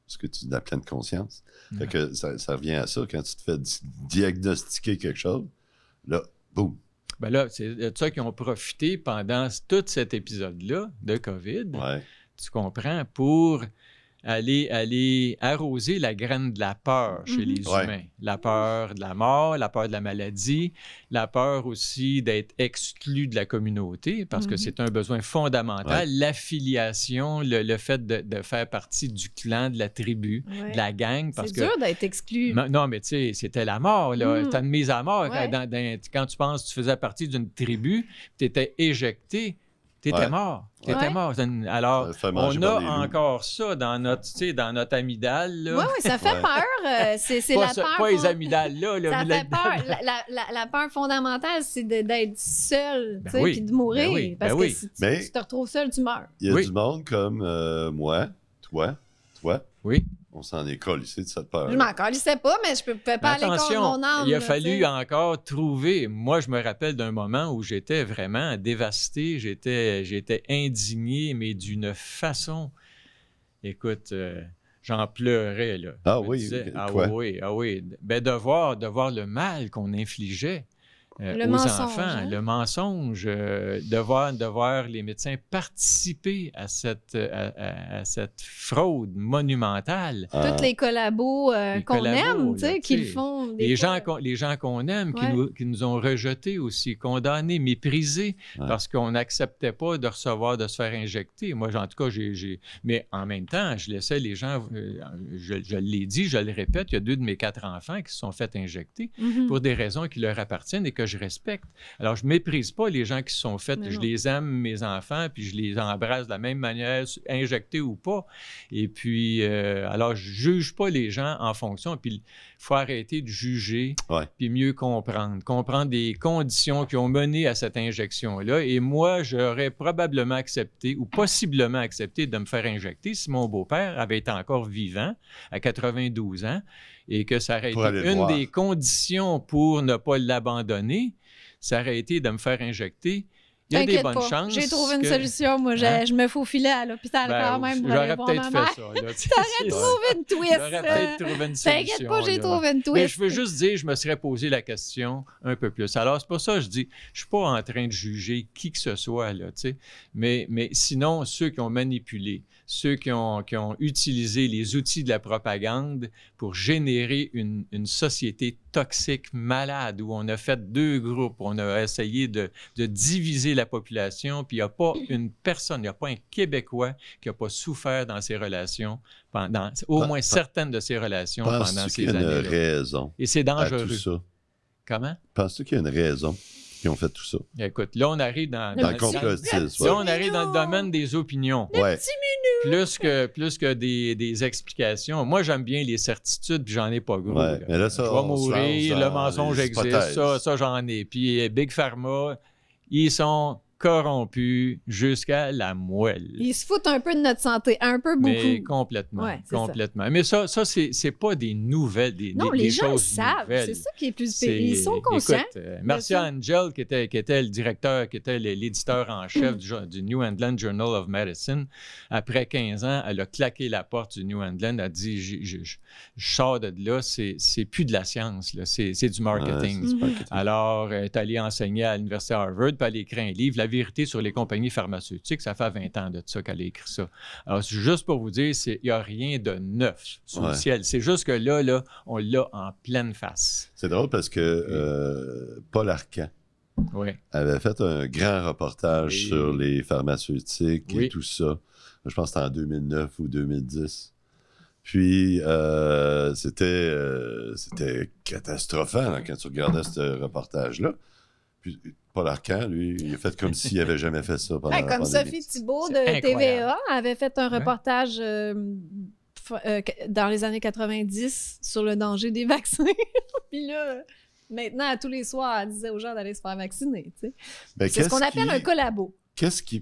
ce que tu dis, de la pleine conscience. Fait que ça revient à ça, quand tu te fais diagnostiquer quelque chose, là, boum. C'est de ça qu'ils ont profité pendant tout cet épisode-là de COVID. Ouais. Tu comprends, pour aller arroser la graine de la peur chez les humains. La peur de la mort, la peur de la maladie, la peur aussi d'être exclu de la communauté, parce que c'est un besoin fondamental. L'affiliation, le fait de faire partie du clan, de la tribu, de la gang. C'est dur d'être exclu. Non, mais tu sais, c'était la mort. T'as une mise à mort. Quand tu penses que tu faisais partie d'une tribu, tu étais éjecté. T'étais mort. Mort. Alors, on a encore ça dans notre amygdale. Oui, ça fait peur. C'est la peur. Pas les amygdales, là. Ça fait peur. La peur fondamentale, c'est d'être seul, puis de mourir. Parce que si tu te retrouves seul, tu meurs. Il y a du monde comme moi, toi. Oui. On s'en est collissé de cette peur. Je m'en collissais pas, mais je ne pouvais pas aller contre mon âme. Il a fallu encore trouver. Moi, je me rappelle d'un moment où j'étais vraiment dévasté, j'étais indigné, mais d'une façon. Écoute, j'en pleurais, là. Ah oui? Disais, oui. De voir le mal qu'on infligeait. Aux enfants, le mensonge, de voir les médecins participer à cette fraude monumentale. Tous les collabos qu'on aime, qu'ils font. Les gens qu'on aime, qui nous ont rejetés aussi, condamnés, méprisés, parce qu'on n'acceptait pas de se faire injecter. Moi, en tout cas, mais en même temps, je laissais les gens, je l'ai dit, je le répète, il y a 2 de mes 4 enfants qui se sont fait injecter pour des raisons qui leur appartiennent et que je respecte. Alors, je ne méprise pas les gens qui se sont faits. Je les aime, mes enfants, puis je les embrasse de la même manière, injectés ou pas. Et puis, alors, je ne juge pas les gens en fonction. Puis, il faut arrêter de juger, puis mieux comprendre des conditions qui ont mené à cette injection-là. Et moi, j'aurais probablement accepté, ou possiblement accepté, de me faire injecter si mon beau-père avait été encore vivant à 92 ans. Et que ça aurait été une des conditions pour ne pas l'abandonner, ça aurait été de me faire injecter. Il y a des bonnes chances. J'ai trouvé une solution. Moi, je me faufilais à l'hôpital quand même. J'aurais peut-être fait ça. T'aurais trouvé une twist. J'aurais peut-être trouvé une solution. T'inquiète pas, j'ai trouvé une twist. Mais je veux juste dire, je me serais posé la question un peu plus. Alors, c'est pour ça que je dis, je ne suis pas en train de juger qui que ce soit, là, mais sinon, ceux qui ont manipulé, ceux qui ont utilisé les outils de la propagande pour générer une société toxique, malade, où on a fait 2 groupes, on a essayé de diviser la population, puis il n'y a pas une personne, il n'y a pas un Québécois qui n'a pas souffert dans ses relations, au moins certaines de ses relations pendant ces années-là. Penses-tu qu'il y a une raison? Et c'est dangereux. À tout ça? Comment? Penses-tu qu'il y a une raison qui ont fait tout ça? Écoute, là, on arrive dans le complotisme. Là, on arrive dans le domaine des opinions. Plus que des explications. Moi, j'aime bien les certitudes, puis j'en ai pas gros. Mais là, ça, je vais mourir, le mensonge existe, ça j'en ai. Puis Big Pharma, ils sont corrompus jusqu'à la moelle. Ils se foutent un peu de notre santé, un peu beaucoup. Mais complètement, complètement. Ça. Mais ça c'est pas des nouvelles, des les gens choses savent, c'est ça qui est plus pire. Ils sont conscients. Écoute, Marcia Angel, qui était le directeur, qui était l'éditeur en chef du New England Journal of Medicine, après 15 ans, elle a claqué la porte du New England, elle a dit, je sors de là, c'est plus de la science, là, c'est du marketing. Alors, elle est allée enseigner à l'Université Harvard, puis elle a écrit un livre, La vérité sur les compagnies pharmaceutiques. Ça fait 20 ans de ça qu'elle a écrit ça. Alors, c'est juste pour vous dire, il n'y a rien de neuf sous le ciel. C'est juste que là, on l'a en pleine face. C'est drôle parce que Paul Arcand avait fait un grand reportage sur les pharmaceutiques et tout ça. Je pense que c'était en 2009 ou 2010. Puis, c'était catastrophant quand tu regardais ce reportage-là. Puis, Paul Arcand, lui, il a fait comme s'il n'avait jamais fait ça pendant la pandémie. Sophie Thibault de TVA avait fait un reportage dans les années 90 sur le danger des vaccins. Puis là, maintenant, à tous les soirs, elle disait aux gens d'aller se faire vacciner. Tu sais. C'est ce qu'on appelle un collabo. Qu'est-ce qui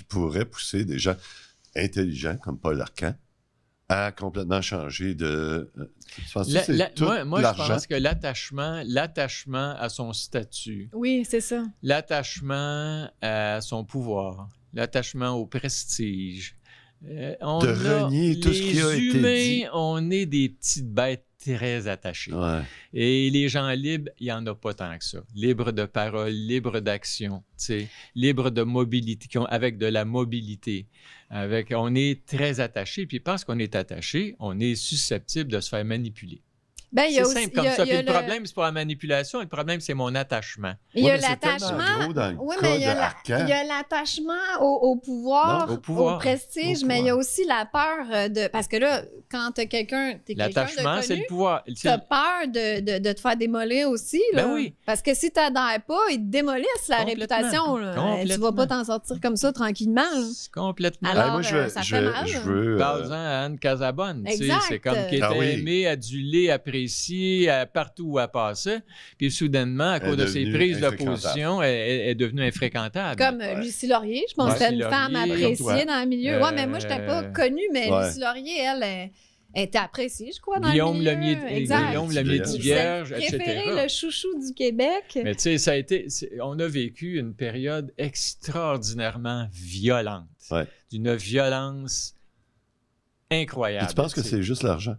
pourrait pousser des gens intelligents comme Paul Arcand à complètement changer de... Moi, je pense que l'attachement à son statut. Oui, c'est ça. L'attachement à son pouvoir, l'attachement au prestige. Renier tout ce qui a été dit. Les humains, on est des petites bêtes très attachées. Ouais. Et les gens libres, il n'y en a pas tant que ça. Libres de parole, libres d'action, libres de mobilité, avec de la mobilité. On est très attachés. Puis parce qu'on est attaché, on est susceptible de se faire manipuler. Ben, c'est simple comme ça. Puis le problème, c'est pas la manipulation. Le problème, c'est mon attachement. Il y a l'attachement. Oui, mais il y a l'attachement au pouvoir, au prestige, mais il y a aussi la peur de... Parce que là, quand t'es quelqu'un de l'attachement, c'est le pouvoir. T'as peur de te faire démolir aussi. Là. Ben oui. Parce que si t'adhères pas, ils te démolissent la réputation. Tu vas pas t'en sortir comme ça tranquillement. Là. Complètement. Alors, ça fait mal. Parle-en à Anne Casabonne. C'est comme qui était aimée, adulée, appréciée partout où elle passait. Puis soudainement, à cause de ses prises de position, elle est devenue infréquentable. Comme Lucie Laurier, je pense que c'était une femme appréciée dans le milieu. Oui, mais moi, je n'étais pas connue, mais Lucie Laurier, elle était appréciée, je crois, dans le milieu. Guillaume Lemieux-Vierge, etc. Préféré le chouchou du Québec. Mais tu sais, on a vécu une période extraordinairement violente. Ouais. D'une violence incroyable. Et tu penses que c'est juste l'argent?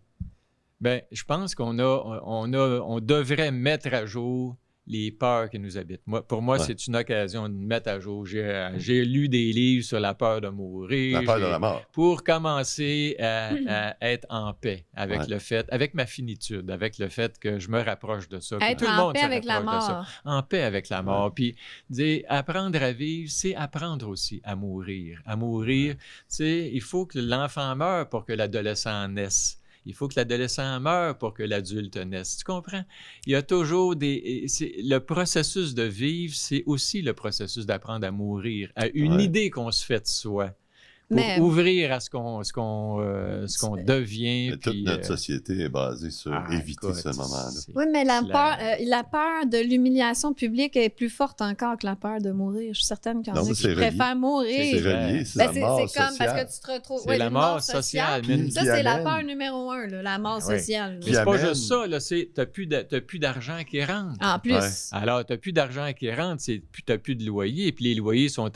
Bien, je pense qu'on devrait mettre à jour les peurs qui nous habitent. Pour moi, c'est une occasion de mettre à jour. J'ai lu des livres sur la peur de mourir. La peur de la mort. Pour commencer à être en paix avec le fait, avec ma finitude, avec le fait que je me rapproche de ça. Être en paix avec la mort. En paix avec la mort. Puis, apprendre à vivre, c'est apprendre aussi à mourir. À mourir, tu sais, il faut que l'enfant meure pour que l'adolescent naisse. Il faut que l'adolescent meure pour que l'adulte naisse. Tu comprends? Il y a toujours le processus de vivre, c'est aussi le processus d'apprendre à mourir, à une idée qu'on se fait de soi. Pour ouvrir à ce qu'on devient. Toute notre société est basée sur éviter ce moment-là. Oui, mais la peur de l'humiliation publique est plus forte encore que la peur de mourir. Je suis certaine qu'il y en a qui préfèrent mourir. C'est relié, c'est la mort sociale. C'est comme parce que tu te retrouves... C'est la mort sociale. Ça, c'est la peur numéro 1, la mort sociale. Mais c'est pas juste ça, t'as plus d'argent qui rentre. En plus. Alors, t'as plus d'argent qui rentre, t'as plus de loyer, puis les loyers sont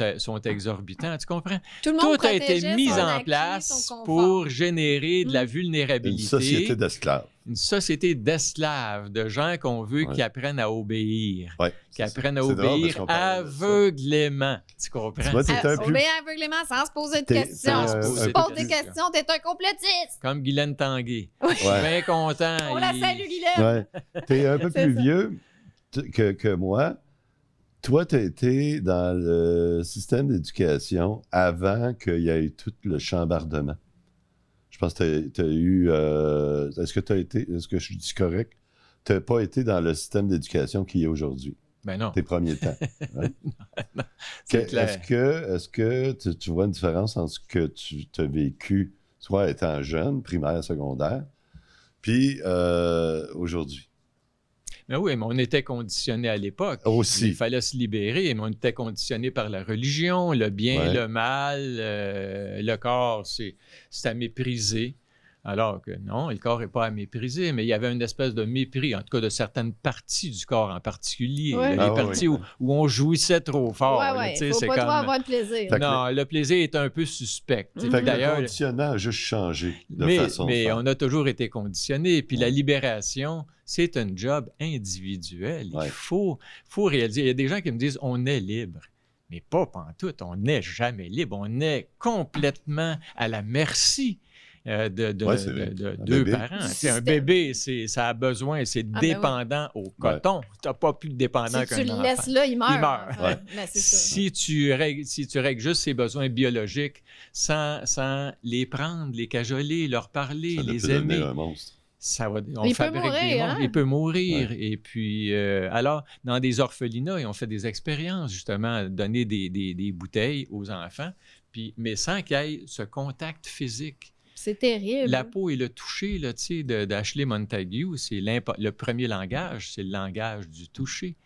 exorbitants. Tu comprends? Tout le monde a été mise en place pour générer de la vulnérabilité. Une société d'esclaves. Une société d'esclaves, de gens qu'on veut qui apprennent à obéir. Qui apprennent à obéir aveuglément. Tu comprends? Obéir aveuglément sans se poser de questions. Si tu poses des questions, t'es un complotiste. Comme Guylaine Tanguay. Je suis bien content. On la salue, Guylaine. T'es un peu plus vieux que moi. Toi, tu as été dans le système d'éducation avant qu'il y ait eu tout le chambardement. Je pense que tu as eu... Est-ce que je dis correct? Tu n'as pas été dans le système d'éducation qui est aujourd'hui. Ben non. Tes premiers temps. Hein? Non, c'est clair. Est-ce que tu vois une différence entre ce que tu as vécu, soit étant jeune, primaire, secondaire, puis aujourd'hui? Mais oui, mais on était conditionné à l'époque. Aussi. Il fallait se libérer, mais on était conditionné par la religion, le bien, le mal, le corps, c'est à mépriser. Alors que non, le corps n'est pas à mépriser, mais il y avait une espèce de mépris, en tout cas de certaines parties du corps en particulier. Ouais. Les parties où on jouissait trop fort. Il ne faut pas trop avoir de plaisir. Non, le plaisir est un peu suspect. D'ailleurs, le conditionnement a juste changé de façon. Mais on a toujours été conditionné. Puis la libération, c'est un job individuel. Il faut réaliser. Il y a des gens qui me disent on est libre. Mais pas pantoute, on n'est jamais libre. On est complètement à la merci de deux parents. Un bébé, ça a besoin, c'est dépendant au coton. Tu n'as pas plus de dépendant qu'un enfant. Si tu le laisses là, il meurt. Si tu règles juste ses besoins biologiques sans les prendre, les cajoler, leur parler, les aimer. Un monstre. Il peut mourir. Et puis, alors, dans des orphelinats, ils ont fait des expériences, justement, donner des bouteilles aux enfants, mais sans qu'il y ait ce contact physique. C'est terrible. La peau et le toucher là, d'Ashley Montague, c'est le premier langage, c'est le langage du toucher.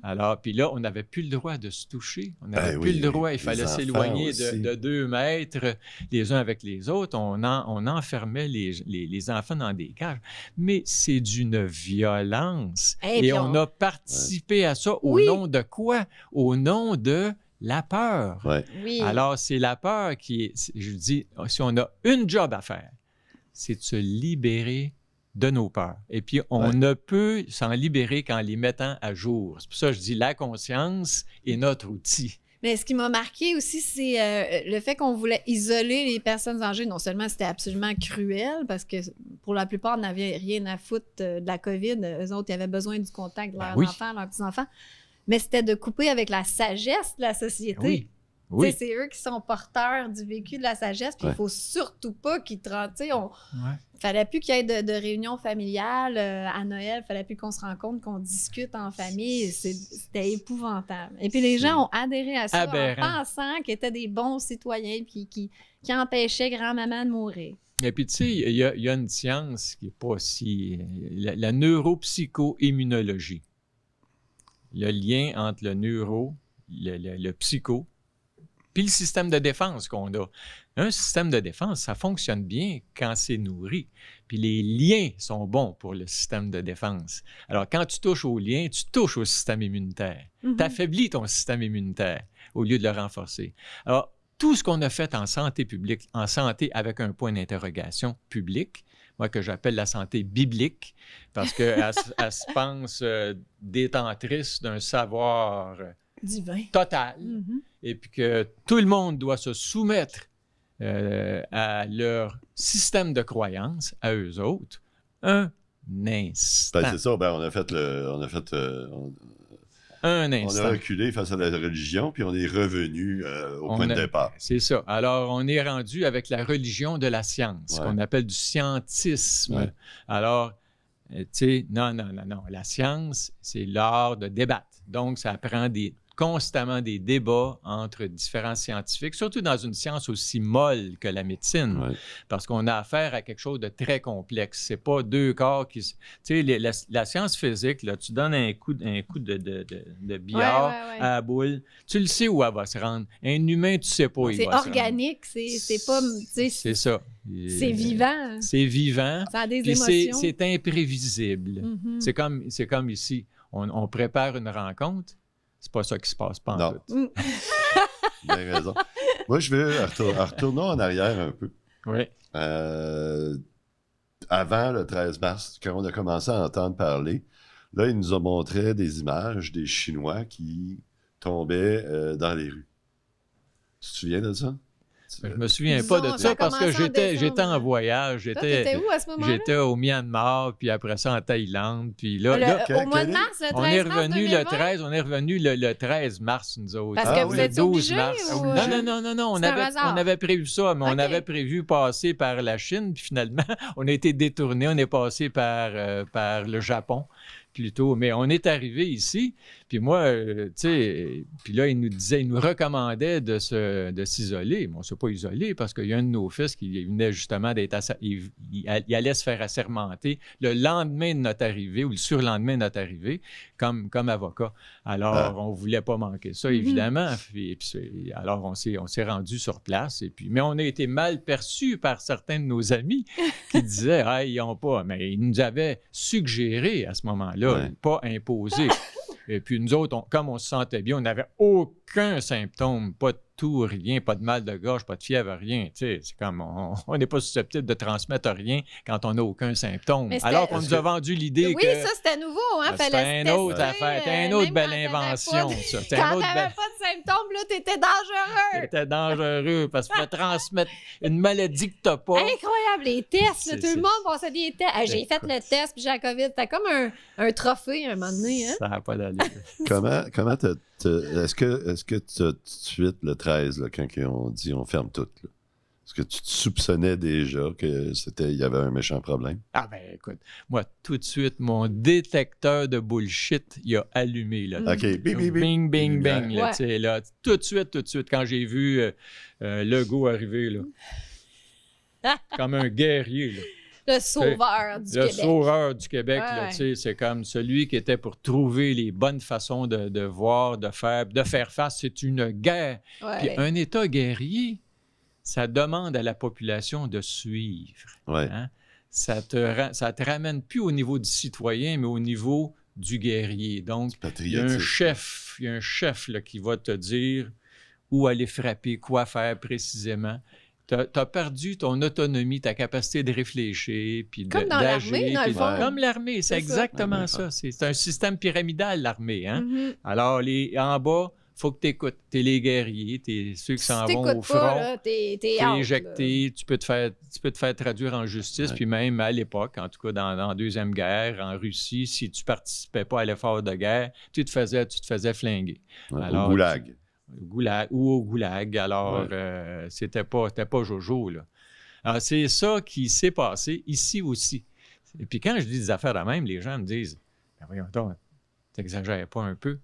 Alors, puis là, on n'avait plus le droit de se toucher. On n'avait plus le droit. Il fallait s'éloigner de 2 mètres les uns avec les autres. On enfermait les enfants dans des cages. Mais c'est d'une violence. Et on a participé à ça au nom de quoi? Au nom de la peur. Ouais. Oui. Alors, c'est la peur qui est... Je dis, si on a une job à faire, c'est de se libérer de nos peurs. Et puis, on ne peut s'en libérer qu'en les mettant à jour. C'est pour ça que je dis la conscience est notre outil. Mais ce qui m'a marqué aussi, c'est le fait qu'on voulait isoler les personnes âgées. Non seulement c'était absolument cruel, parce que pour la plupart, n'avaient rien à foutre de la COVID. Eux autres, ils avaient besoin du contact de leurs enfants, leurs petits-enfants. Mais c'était de couper avec la sagesse de la société. Oui. C'est eux qui sont porteurs du vécu de la sagesse. Puis il ne faut surtout pas qu'ils te rendent. Il ne fallait plus qu'il y ait de réunions familiales à Noël. Il ne fallait plus qu'on se rencontre, qu'on discute en famille. C'était épouvantable. Et puis les gens ont adhéré à ça en pensant qu'ils étaient des bons citoyens puis qui empêchaient grand-maman de mourir. Et puis, tu sais, il y a une science qui n'est pas si... La neuropsycho-immunologie. Le lien entre le neuro, le psycho, puis le système de défense qu'on a. Un système de défense, ça fonctionne bien quand c'est nourri. Puis les liens sont bons pour le système de défense. Alors, quand tu touches aux liens, tu touches au système immunitaire. Tu affaiblis ton système immunitaire au lieu de le renforcer. Alors, tout ce qu'on a fait en santé publique, en santé avec un point d'interrogation public, moi que j'appelle la santé biblique, parce qu'elle se pense détentrice d'un savoir divin, total, et puis que tout le monde doit se soumettre à leur système de croyance, à eux autres, un instant. Ben, c'est ça, on a fait un instant. On a reculé face à la religion, puis on est revenu au point de départ. C'est ça. Alors, on est rendu avec la religion de la science, qu'on appelle du scientisme. Ouais. Alors, tu sais, non. La science, c'est l'art de débattre. Donc, ça prend constamment des débats entre différents scientifiques, surtout dans une science aussi molle que la médecine, parce qu'on a affaire à quelque chose de très complexe. C'est pas 2 corps qui... Tu sais, la science physique, là, tu donnes un coup de billard à la boule, tu le sais où elle va se rendre. Un humain, tu sais pas où il va se rendre. C'est organique, c'est pas... C'est ça. C'est vivant. C'est vivant. Ça a des émotions. C'est imprévisible. C'est comme ici. On prépare une rencontre. C'est pas ça qui se passe, pas en tout. Bien raison. Moi, je veux retourner en arrière un peu. Oui. Avant le 13 mars, quand on a commencé à entendre parler, là, il nous a montré des images des Chinois qui tombaient dans les rues. Tu te souviens de ça? Je me souviens pas de ça parce que j'étais en voyage. T'étais où à ce moment-là? J'étais au Myanmar, puis après ça en Thaïlande. Puis là, au mois de mars, le 13 on est revenu le 13, on est revenu le 13 mars, nous autres. Parce que vous êtes 12 mars. Non, on avait prévu ça, mais on avait prévu passer par la Chine, puis finalement, on a été détourné, on est passé par le Japon. Plutôt, mais on est arrivé ici, puis moi, tu sais, puis là, il nous recommandait de s'isoler. Mais on ne s'est pas isolé parce qu'il y a un de nos fils qui venait justement d'être... Il allait se faire assermenter le lendemain de notre arrivée ou le surlendemain de notre arrivée comme avocat. Alors, on ne voulait pas manquer ça, évidemment. Et puis, alors, on s'est rendu sur place. Et puis, mais on a été mal perçus par certains de nos amis qui disaient « Ah, ils n'ont pas... » Mais ils nous avaient suggéré à ce moment-là, pas imposé. Et puis nous autres, comme on se sentait bien, on n'avait aucun symptôme, pas de toux, rien, pas de mal de gorge, pas de fièvre, rien. Tu sais, c'est comme, on n'est pas susceptible de transmettre rien quand on n'a aucun symptôme. Alors qu'on nous a vendu l'idée que... Oui, ça, c'était nouveau, hein? C'était une autre affaire, c'était une autre belle invention, ça. Quand t'avais pas de symptômes, là, t'étais dangereux! T'étais dangereux, parce que tu peux transmettre une maladie que t'as pas. Incroyable, les tests, là, tout le monde passait des tests. J'ai fait le test, puis j'ai la COVID. C'était comme un trophée, à un moment donné, hein? Ça n'a pas d'allure. Comment est-ce que tout de suite, le 13, là, quand on dit on ferme tout, là, est-ce que tu te soupçonnais déjà qu'il y avait un méchant problème? Ah ben écoute, moi, tout de suite, mon détecteur de bullshit, il a allumé. Là. OK, bing, bing, bing. Là, là, tout de suite, quand j'ai vu Legault arriver, là. comme un guerrier. Là. Le sauveur du Québec. Le sauveur du Québec, Ouais. c'est comme celui qui était pour trouver les bonnes façons de voir, de faire face. C'est une guerre. Ouais. Puis un État guerrier, ça demande à la population de suivre. Ouais. Hein? Ça te ramène plus au niveau du citoyen, mais au niveau du guerrier. Donc, il y a un chef là, qui va te dire où aller frapper, quoi faire précisément. Tu as perdu ton autonomie, ta capacité de réfléchir, puis comme dans l'armée, dans le fond. Comme l'armée, c'est exactement Ouais, ça. C'est un système pyramidal, l'armée. Hein? Mm-hmm. Alors, en bas, il faut que tu écoutes. Tu es les guerriers, tu es ceux qui s'en vont au front. T'es éjecté, tu peux te faire traduire en justice, puis même à l'époque, en tout cas dans la Deuxième Guerre, en Russie, si tu participais pas à l'effort de guerre, tu te faisais flinguer. Ouais, Alors, au goulag. Au goulag. Alors, c'était pas jojo, là. Alors, c'est ça qui s'est passé ici aussi. Et puis quand je dis des affaires de même, les gens me disent « Ben voyons donc, t'exagères pas un peu? »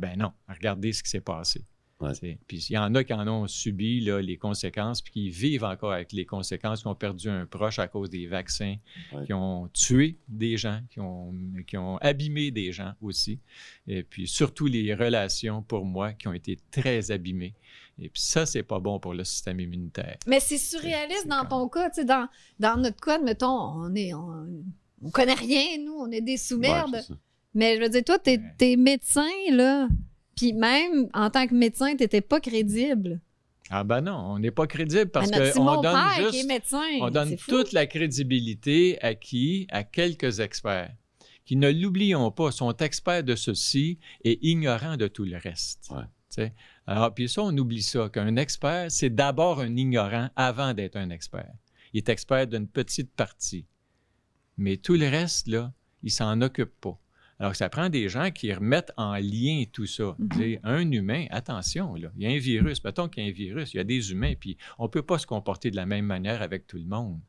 Ben non, regardez ce qui s'est passé. Ouais. Puis il y en a qui en ont subi là, les conséquences, puis qui vivent encore avec les conséquences, qui ont perdu un proche à cause des vaccins, qui ont tué des gens, qui ont abîmé des gens aussi. Et puis surtout les relations, pour moi, qui ont été très abîmées. Et puis ça, c'est pas bon pour le système immunitaire. Mais c'est surréaliste dans ton cas. Tu sais, dans notre cas, mettons, on connaît rien, nous, on est des sous-merdes. Ouais, mais je veux dire, toi, t'es médecin, là. Puis même, en tant que médecin, t'étais pas crédible. Ah ben non, on n'est pas crédible parce qu'on donne juste... qui est médecin, on donne toute la crédibilité à qui? À quelques experts qui, ne l'oublions pas, sont experts de ceci et ignorants de tout le reste. Ouais. Alors, puis ça, on oublie ça, qu'un expert, c'est d'abord un ignorant avant d'être un expert. Il est expert d'une petite partie. Mais tout le reste, là, il s'en occupe pas. Alors, ça prend des gens qui remettent en lien tout ça. Dire, un humain, attention, là, il y a un virus. Mettons qu'il y a un virus, il y a des humains, puis on ne peut pas se comporter de la même manière avec tout le monde.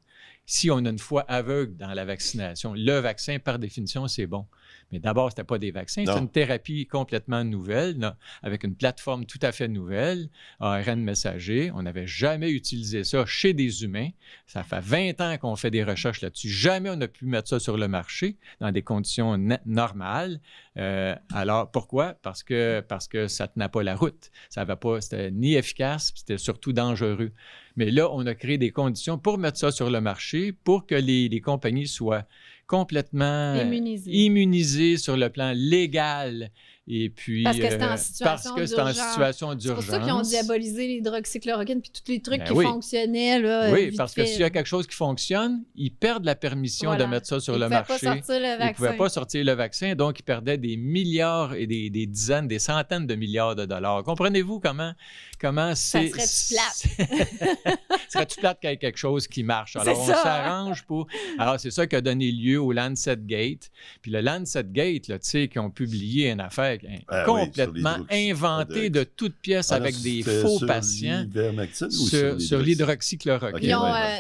Si on a une foi aveugle dans la vaccination, le vaccin, par définition, c'est bon. Mais d'abord, ce n'était pas des vaccins, c'est une thérapie complètement nouvelle, là, avec une plateforme tout à fait nouvelle, ARN messager. On n'avait jamais utilisé ça chez des humains. Ça fait 20 ans qu'on fait des recherches là-dessus. Jamais on n'a pu mettre ça sur le marché dans des conditions normales. Alors, pourquoi? Parce que ça ne tenait pas la route. Ça n'avait pas, c'était ni efficace, puis c'était surtout dangereux. Mais là, on a créé des conditions pour mettre ça sur le marché, pour que les compagnies soient complètement immunisées sur le plan légal. Et puis, parce que c'était en situation d'urgence. C'est pour ça qu'ils ont diabolisé l'hydroxychloroquine puis tous les trucs qui fonctionnaient. Là, oui, parce que s'il y a quelque chose qui fonctionne, ils perdent la permission de mettre ça sur le marché. Ils ne pouvaient pas sortir le vaccin, donc ils perdaient des milliards et des dizaines, des centaines de milliards de dollars. Comprenez-vous comment c'est... Ça serait-tu plate? Serait-tu plate qu'il y ait quelque chose qui marche? Alors, on s'arrange pour... Alors, c'est ça qui a donné lieu au Lancet Gate. Puis le Lancet Gate, là, tu sais, qui ont publié une affaire complètement inventée de toutes pièces avec des faux patients sur l'hydroxychloroquine.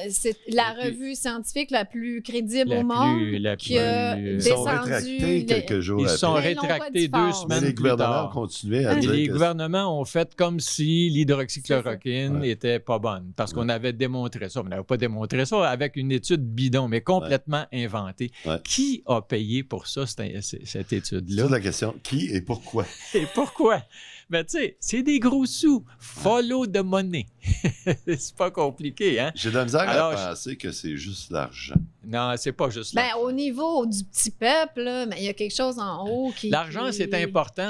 C'est la revue scientifique la plus crédible au monde qui a descendu. Ils sont rétractés quelques jours après. Ils sont rétractés 2 semaines plus tard. Les gouvernements ont fait comme si l'hydroxychloroquine n'était pas bonne parce qu'on avait démontré ça. On n'avait pas démontré ça avec une étude bidon, mais complètement inventée. Qui a payé pour ça, cette étude-là? C'est la question. Qui et pourquoi? Et pourquoi? Ben, tu sais, c'est des gros sous. Follow the money. C'est pas compliqué, hein? J'ai de la misère à penser que c'est juste l'argent. Non, c'est pas juste l'argent. Au niveau du petit peuple, il y a quelque chose en haut qui... L'argent, c'est important.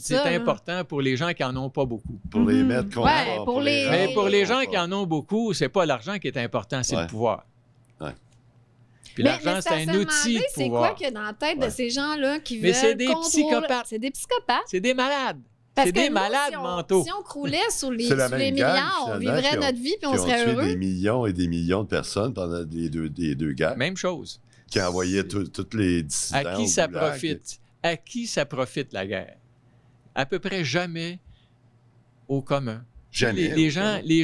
C'est important pour les gens qui n'en ont pas beaucoup. Pour les mettre confort. Mais pour les gens qui en ont beaucoup, c'est pas l'argent qui est important, c'est le pouvoir. Puis l'argent, c'est un outil de pouvoir. C'est quoi qu'il y a dans la tête de ces gens-là qui veulent c'est des psychopathes. C'est des psychopathes. C'est des malades. C'est des malades mentaux. Si on croulait sur les milliards, on vivrait notre vie puis on serait heureux. Qui ont tué des millions et des millions de personnes pendant les deux guerres. Même chose. Qui envoyaient toutes les dissidents. À qui ça profite? À qui ça profite, la guerre? À peu près jamais au commun. Jamais. Les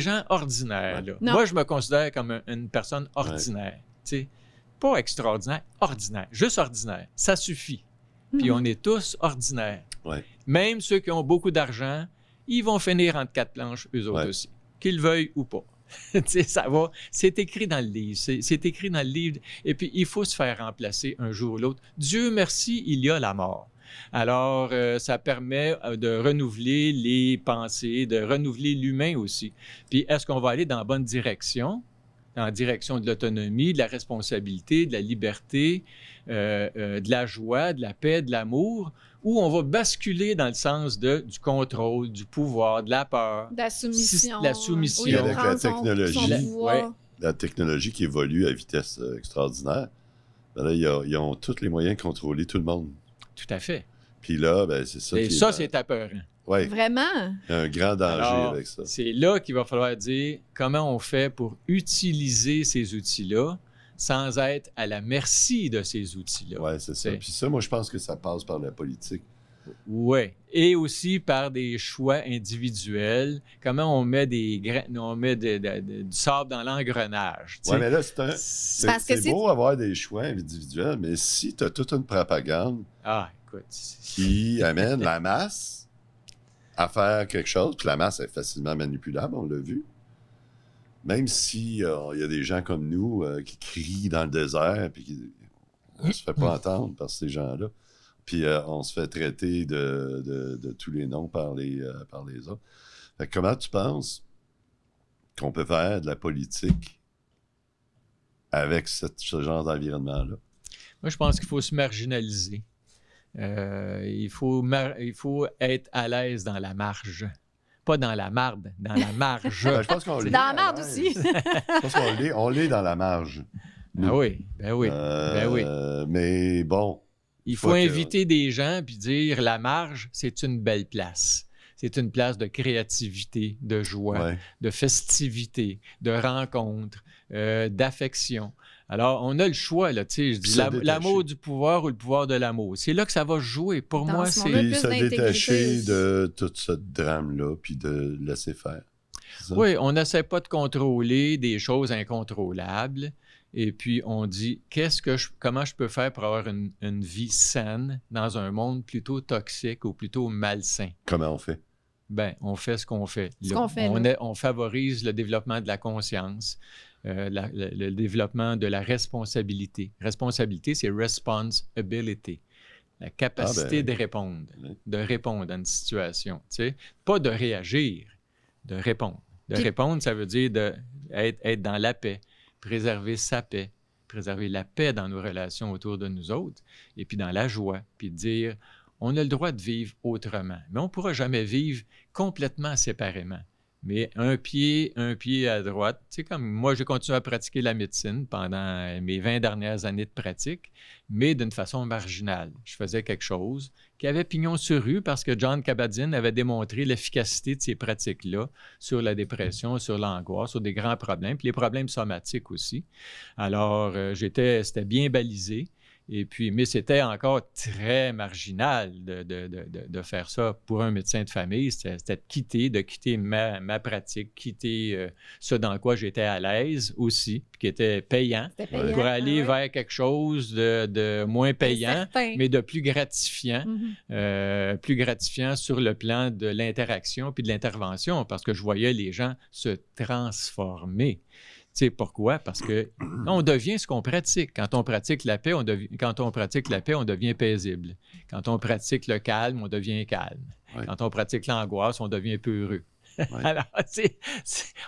gens ordinaires. Là. Moi, je me considère comme une personne ordinaire. Tu sais, pas extraordinaire, ordinaire. Juste ordinaire. Ça suffit. Puis on est tous ordinaires. Même ceux qui ont beaucoup d'argent, ils vont finir entre 4 planches, eux autres aussi. Qu'ils veuillent ou pas. C'est écrit dans le livre. C'est écrit dans le livre. Et puis, il faut se faire remplacer un jour ou l'autre. Dieu merci, il y a la mort. Alors, ça permet de renouveler les pensées, de renouveler l'humain aussi. Puis, est-ce qu'on va aller dans la bonne direction? En direction de l'autonomie, de la responsabilité, de la liberté, de la joie, de la paix, de l'amour, ou on va basculer dans le sens du contrôle, du pouvoir, de la peur. De la soumission. La soumission. Et avec la technologie, ouais. la technologie qui évolue à vitesse extraordinaire, ben là, ils ont tous les moyens de contrôler tout le monde. Tout à fait. Puis là, ben, c'est ça. Et ça, c'est apeurant. Ouais. Vraiment? Il y a un grand danger avec ça. C'est là qu'il va falloir dire comment on fait pour utiliser ces outils-là sans être à la merci de ces outils-là. Oui, c'est ça. Puis ça, moi, je pense que ça passe par la politique. Oui. Et aussi par des choix individuels. Comment on met du sable dans l'engrenage. Oui, mais là, c'est beau avoir des choix individuels, mais si tu as toute une propagande qui amène la masse à faire quelque chose, puis la masse est facilement manipulable, on l'a vu. Même si y a des gens comme nous qui crient dans le désert, puis on ne se fait pas entendre par ces gens-là, puis on se fait traiter de tous les noms par les autres. Fait que comment tu penses qu'on peut faire de la politique avec ce genre d'environnement-là? Moi, je pense qu'il faut se marginaliser. Il faut être à l'aise dans la marge. Pas dans la marde, dans la marge. Je pense qu'on l'est. Dans la marde aussi. Je pense qu'on l'est dans la marge. Ah oui, ben oui. Mais bon. Il faut inviter des gens puis dire la marge, c'est une belle place. C'est une place de créativité, de joie, de festivité, de rencontre, d'affection. Alors, on a le choix, là, tu sais, je dis l'amour du pouvoir ou le pouvoir de l'amour. C'est là que ça va jouer. Pour moi, c'est... Puis se détacher de tout ce drame-là, puis de laisser faire. Oui, on n'essaie pas de contrôler des choses incontrôlables. Et puis, on dit, comment je peux faire pour avoir une vie saine dans un monde plutôt toxique ou plutôt malsain? Comment on fait? Bien, on fait ce qu'on fait. On favorise le développement de la conscience, le développement de la responsabilité. Responsabilité, c'est responsibility. La capacité de répondre à une situation. Tu sais? Pas de réagir, de répondre. De répondre, ça veut dire être dans la paix, préserver sa paix, préserver la paix dans nos relations autour de nous autres, et puis dans la joie, puis dire, on a le droit de vivre autrement, mais on ne pourra jamais vivre complètement séparément. Mais un pied à droite. Tu sais, comme moi, j'ai continué à pratiquer la médecine pendant mes 20 dernières années de pratique, mais d'une façon marginale. Je faisais quelque chose qui avait pignon sur rue parce que Jon Kabat-Zinn avait démontré l'efficacité de ces pratiques-là sur la dépression, sur l'angoisse, sur des grands problèmes, puis les problèmes somatiques aussi. Alors, c'était bien balisé. Et puis, mais c'était encore très marginal de faire ça pour un médecin de famille. C'était de quitter ma pratique, quitter ce dans quoi j'étais à l'aise aussi, puis qui était payant pour aller vers quelque chose de moins payant, mais de plus gratifiant, plus gratifiant sur le plan de l'interaction puis de l'intervention, parce que je voyais les gens se transformer. Tu sais pourquoi? Parce qu'on devient ce qu'on pratique. Quand on pratique la paix, on devient paisible. Quand on pratique le calme, on devient calme. Ouais. Quand on pratique l'angoisse, on devient peureux. Ouais. Alors,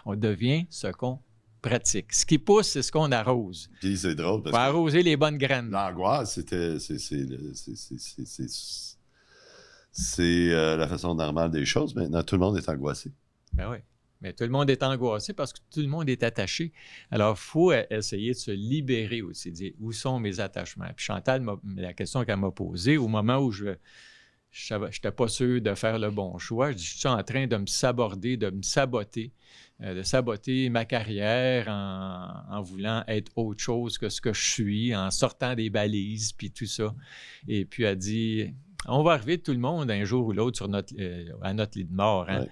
on devient ce qu'on pratique. Ce qui pousse, c'est ce qu'on arrose. Puis c'est drôle parce faut arroser les bonnes graines. L'angoisse, c'est la façon normale des choses. Maintenant, tout le monde est angoissé. Ben oui. Mais tout le monde est angoissé parce que tout le monde est attaché. Alors, il faut essayer de se libérer aussi, de dire où sont mes attachements. Puis Chantal, la question qu'elle m'a posée, au moment où je n'étais pas sûr de faire le bon choix, je suis en train de me saborder, de me saboter, de saboter ma carrière en voulant être autre chose que ce que je suis, en sortant des balises, puis tout ça. Et puis, elle dit, on va arriver tout le monde un jour ou l'autre à notre lit de mort, hein? Ouais.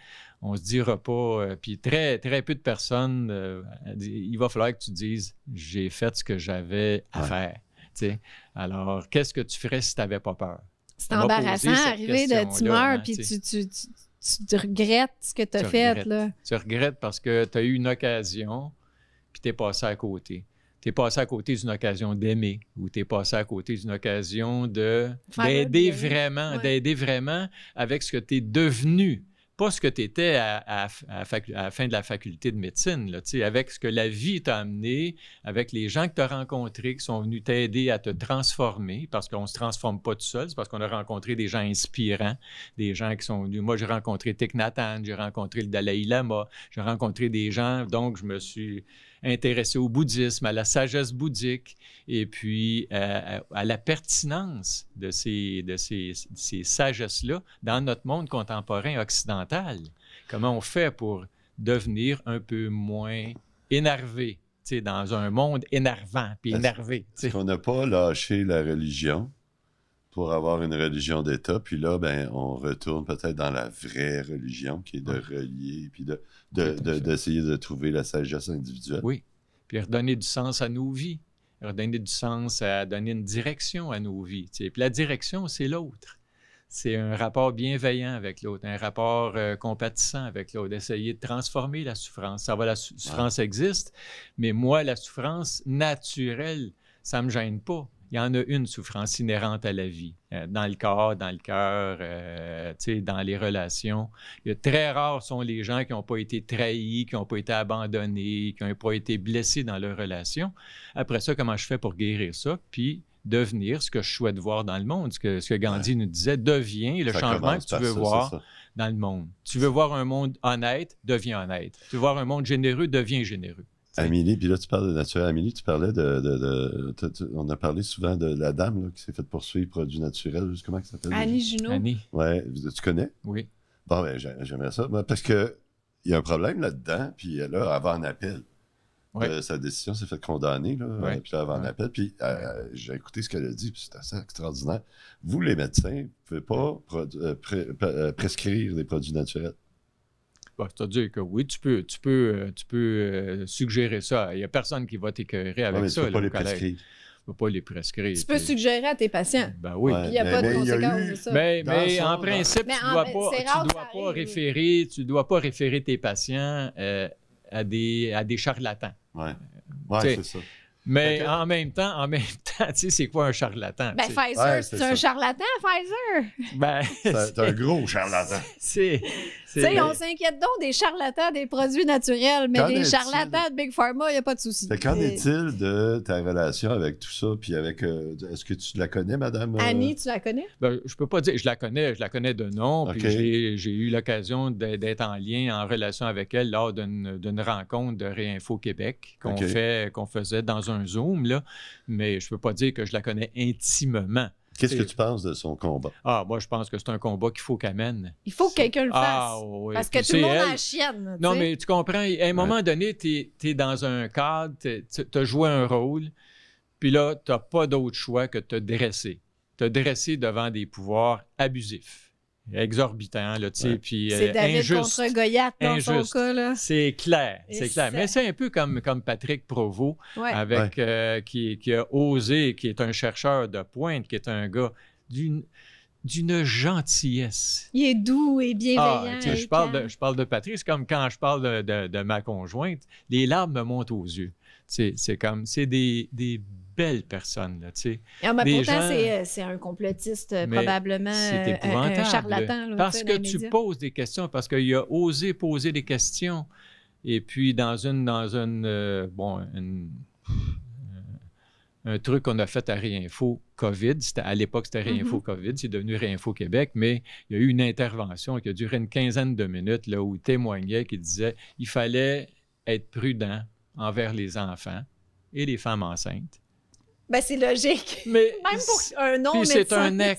On ne se dira pas, puis très, très peu de personnes, il va falloir que tu dises « j'ai fait ce que j'avais à faire ». Alors, qu'est-ce que tu ferais si tu n'avais pas peur? C'est embarrassant, arriver de tu meurs, puis tu tu regrettes ce que tu as fait. Là. Tu regrettes parce que tu as eu une occasion, puis tu es passé à côté. Tu es passé à côté d'une occasion d'aimer ou tu es passé à côté d'une occasion d'aider vraiment avec ce que tu es devenu. Pas ce que tu étais à la fin de la faculté de médecine, là, avec ce que la vie t'a amené, avec les gens que tu as rencontrés qui sont venus t'aider à te transformer, parce qu'on ne se transforme pas tout seul, c'est parce qu'on a rencontré des gens inspirants, des gens qui sont venus. Moi, j'ai rencontré Thich Nhat Hanh, j'ai rencontré le Dalai Lama, j'ai rencontré des gens, donc je me suis intéressé au bouddhisme, à la sagesse bouddhique, et puis à la pertinence de ces sagesses-là dans notre monde contemporain occidental. Comment on fait pour devenir un peu moins énervé, dans un monde énervant puis énervé. Est-ce qu'on n'a pas lâché la religion pour avoir une religion d'État, puis là, ben, on retourne peut-être dans la vraie religion, qui est de relier, puis d'essayer de trouver la sagesse individuelle. Oui, puis redonner du sens à nos vies, redonner du sens à donner une direction à nos vies. Puis la direction, c'est l'autre. C'est un rapport bienveillant avec l'autre, un rapport compatissant avec l'autre, d'essayer de transformer la souffrance. La souffrance existe, mais moi, la souffrance naturelle, ça ne me gêne pas. Il y en a une souffrance inhérente à la vie, dans le corps, dans le cœur, dans les relations. Très rares sont les gens qui n'ont pas été trahis, qui n'ont pas été abandonnés, qui n'ont pas été blessés dans leurs relations. Après ça, comment je fais pour guérir ça? Puis devenir ce que je souhaite voir dans le monde, ce que Gandhi nous disait, deviens le changement que tu veux voir dans le monde. Tu veux voir un monde honnête, deviens honnête. Tu veux voir un monde généreux, deviens généreux. Amélie, puis là, tu parles de naturel. Amélie, tu parlais on a parlé souvent de la dame là, qui s'est faite poursuivre produits naturels. Comment ça s'appelle? Annie Junot. Annie. Oui, tu connais? Oui. Bon, ben, j'aimerais ça. Parce qu'il y a un problème là-dedans, puis là, elle va en appel. Sa décision s'est faite condamner, là, puis là, elle va en appel. Puis j'ai écouté ce qu'elle a dit, puis c'est assez extraordinaire. Vous, les médecins, vous ne pouvez pas prescrire des produits naturels. Bon, c'est-à-dire que oui, tu peux suggérer ça. Il n'y a personne qui va t'écœurer avec ça. Tu ne peux pas les prescrire. Tu ne peux pas les prescrire. Tu peux suggérer à tes patients. Ben oui. Il n'y a pas de conséquences de ça. Mais en principe, tu ne dois pas référer tes patients à des charlatans. Oui, c'est ça. Mais en même temps, tu sais, c'est quoi un charlatan? Ben, Pfizer, c'est un charlatan, Pfizer? Ben, c'est un gros charlatan. Tu sais, on s'inquiète donc des charlatans des produits naturels, mais des charlatans de Big Pharma, il n'y a pas de souci. Qu'en est-il de ta relation avec tout ça? Puis avec. Est-ce que tu la connais, madame? Annie, tu la connais? Ben, je peux pas dire. Je la connais de nom. Puis j'ai eu l'occasion d'être en lien, en relation avec elle lors d'une rencontre de Réinfo Québec qu'on faisait dans un Zoom, là. Mais je peux pas dire que je la connais intimement. Qu'est-ce que tu penses de son combat? Moi, je pense que c'est un combat qu'il faut qu'elle mène. Il faut que quelqu'un le fasse. Oui. Parce que tout le monde a la chienne. Non, mais tu comprends, à un moment donné, tu es dans un cadre, tu as joué un rôle, puis là, tu n'as pas d'autre choix que de te dresser. Te dresser devant des pouvoirs abusifs, exorbitants, là, tu sais, puis c'est David injuste, contre Goliath dans son cas, là. C'est clair, clair. Mais c'est un peu comme Patrick Provost, avec, qui a osé, qui est un chercheur de pointe, qui est un gars d'une gentillesse. Il est doux et bienveillant. Je parle de Patrick, c'est comme quand je parle de ma conjointe, les larmes me montent aux yeux. C'est des belles personnes, là, tu sais. Pourtant, c'est un complotiste, probablement un charlatan. Là, parce que tu poses des questions, parce qu'il a osé poser des questions. Et puis, un truc qu'on a fait à Réinfo COVID, à l'époque, c'était Réinfo COVID, c'est devenu Réinfo Québec, mais il y a eu une intervention qui a duré une quinzaine de minutes, là, où il témoignait, qui disait qu'il fallait être prudent envers les enfants et les femmes enceintes. Ben, c'est logique. Mais, même pour un non-médecin,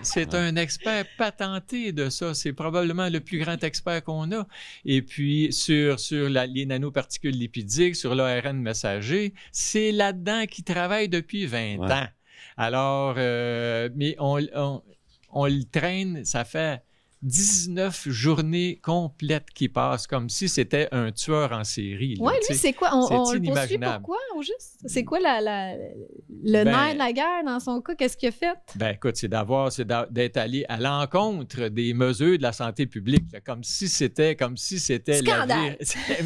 c'est un expert patenté de ça. C'est probablement le plus grand expert qu'on a. Et puis, sur les nanoparticules lipidiques, sur l'ARN messager, c'est là-dedans qu'il travaille depuis 20 ans. Alors, mais on le traîne, ça fait 19 journées complètes qui passent comme si c'était un tueur en série. Oui, lui, c'est quoi? On le poursuit pourquoi, au juste? C'est quoi le nerf de la guerre dans son cas? Qu'est-ce qu'il a fait? Ben écoute, c'est d'être allé à l'encontre des mesures de la santé publique, là, comme si c'était Scandale!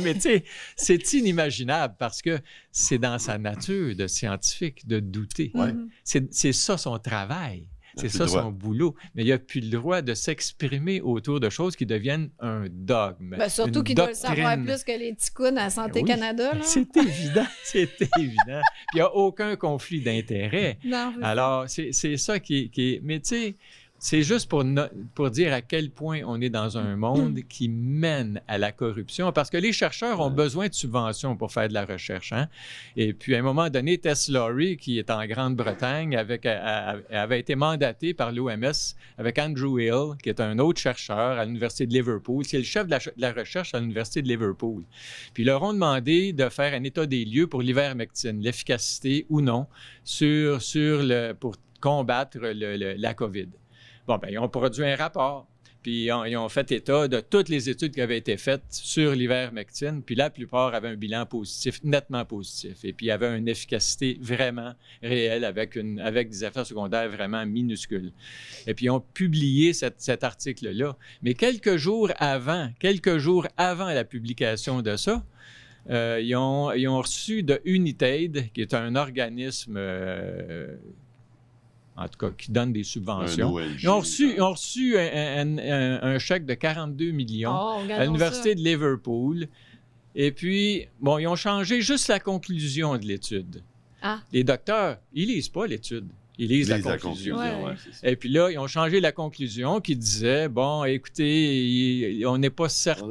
Mais tu sais, c'est inimaginable parce que c'est dans sa nature de scientifique de douter. Ouais. C'est ça son travail. C'est ça son boulot. Mais il n'a plus le droit de s'exprimer autour de choses qui deviennent un dogme. Ben, surtout qu'il doit le savoir plus que les ticounes à Santé Canada. Là. C'est évident, c'est évident. Puis il n'y a aucun conflit d'intérêt. Non, alors, c'est ça qui est... Mais tu sais, c'est juste pour dire à quel point on est dans un monde qui mène à la corruption, parce que les chercheurs ont besoin de subventions pour faire de la recherche. Hein? Et puis, à un moment donné, Tess Lawrie, qui est en Grande-Bretagne, avait été mandaté par l'OMS avec Andrew Hill, qui est un autre chercheur à l'Université de Liverpool. C'est le chef de la recherche à l'Université de Liverpool. Puis, ils leur ont demandé de faire un état des lieux pour l'ivermectine, l'efficacité ou non pour combattre la COVID. Bon, bien, ils ont produit un rapport, puis ils ont fait état de toutes les études qui avaient été faites sur l'ivermectine, puis la plupart avaient un bilan positif, nettement positif, et puis il y avait une efficacité vraiment réelle avec des effets secondaires vraiment minuscules. Et puis ils ont publié cet article-là. Mais quelques jours avant la publication de ça, ils ont reçu de Unitaid, qui est un organisme... en tout cas, qui donne des subventions. Ils ont reçu un chèque de 42 millions à l'Université de Liverpool. Et puis, bon, ils ont changé juste la conclusion de l'étude. Ah. Les docteurs, ils ne lisent pas l'étude. Ils lisent la conclusion. Ouais, et puis là, ils ont changé la conclusion qui disait, bon, écoutez, on n'est pas certain,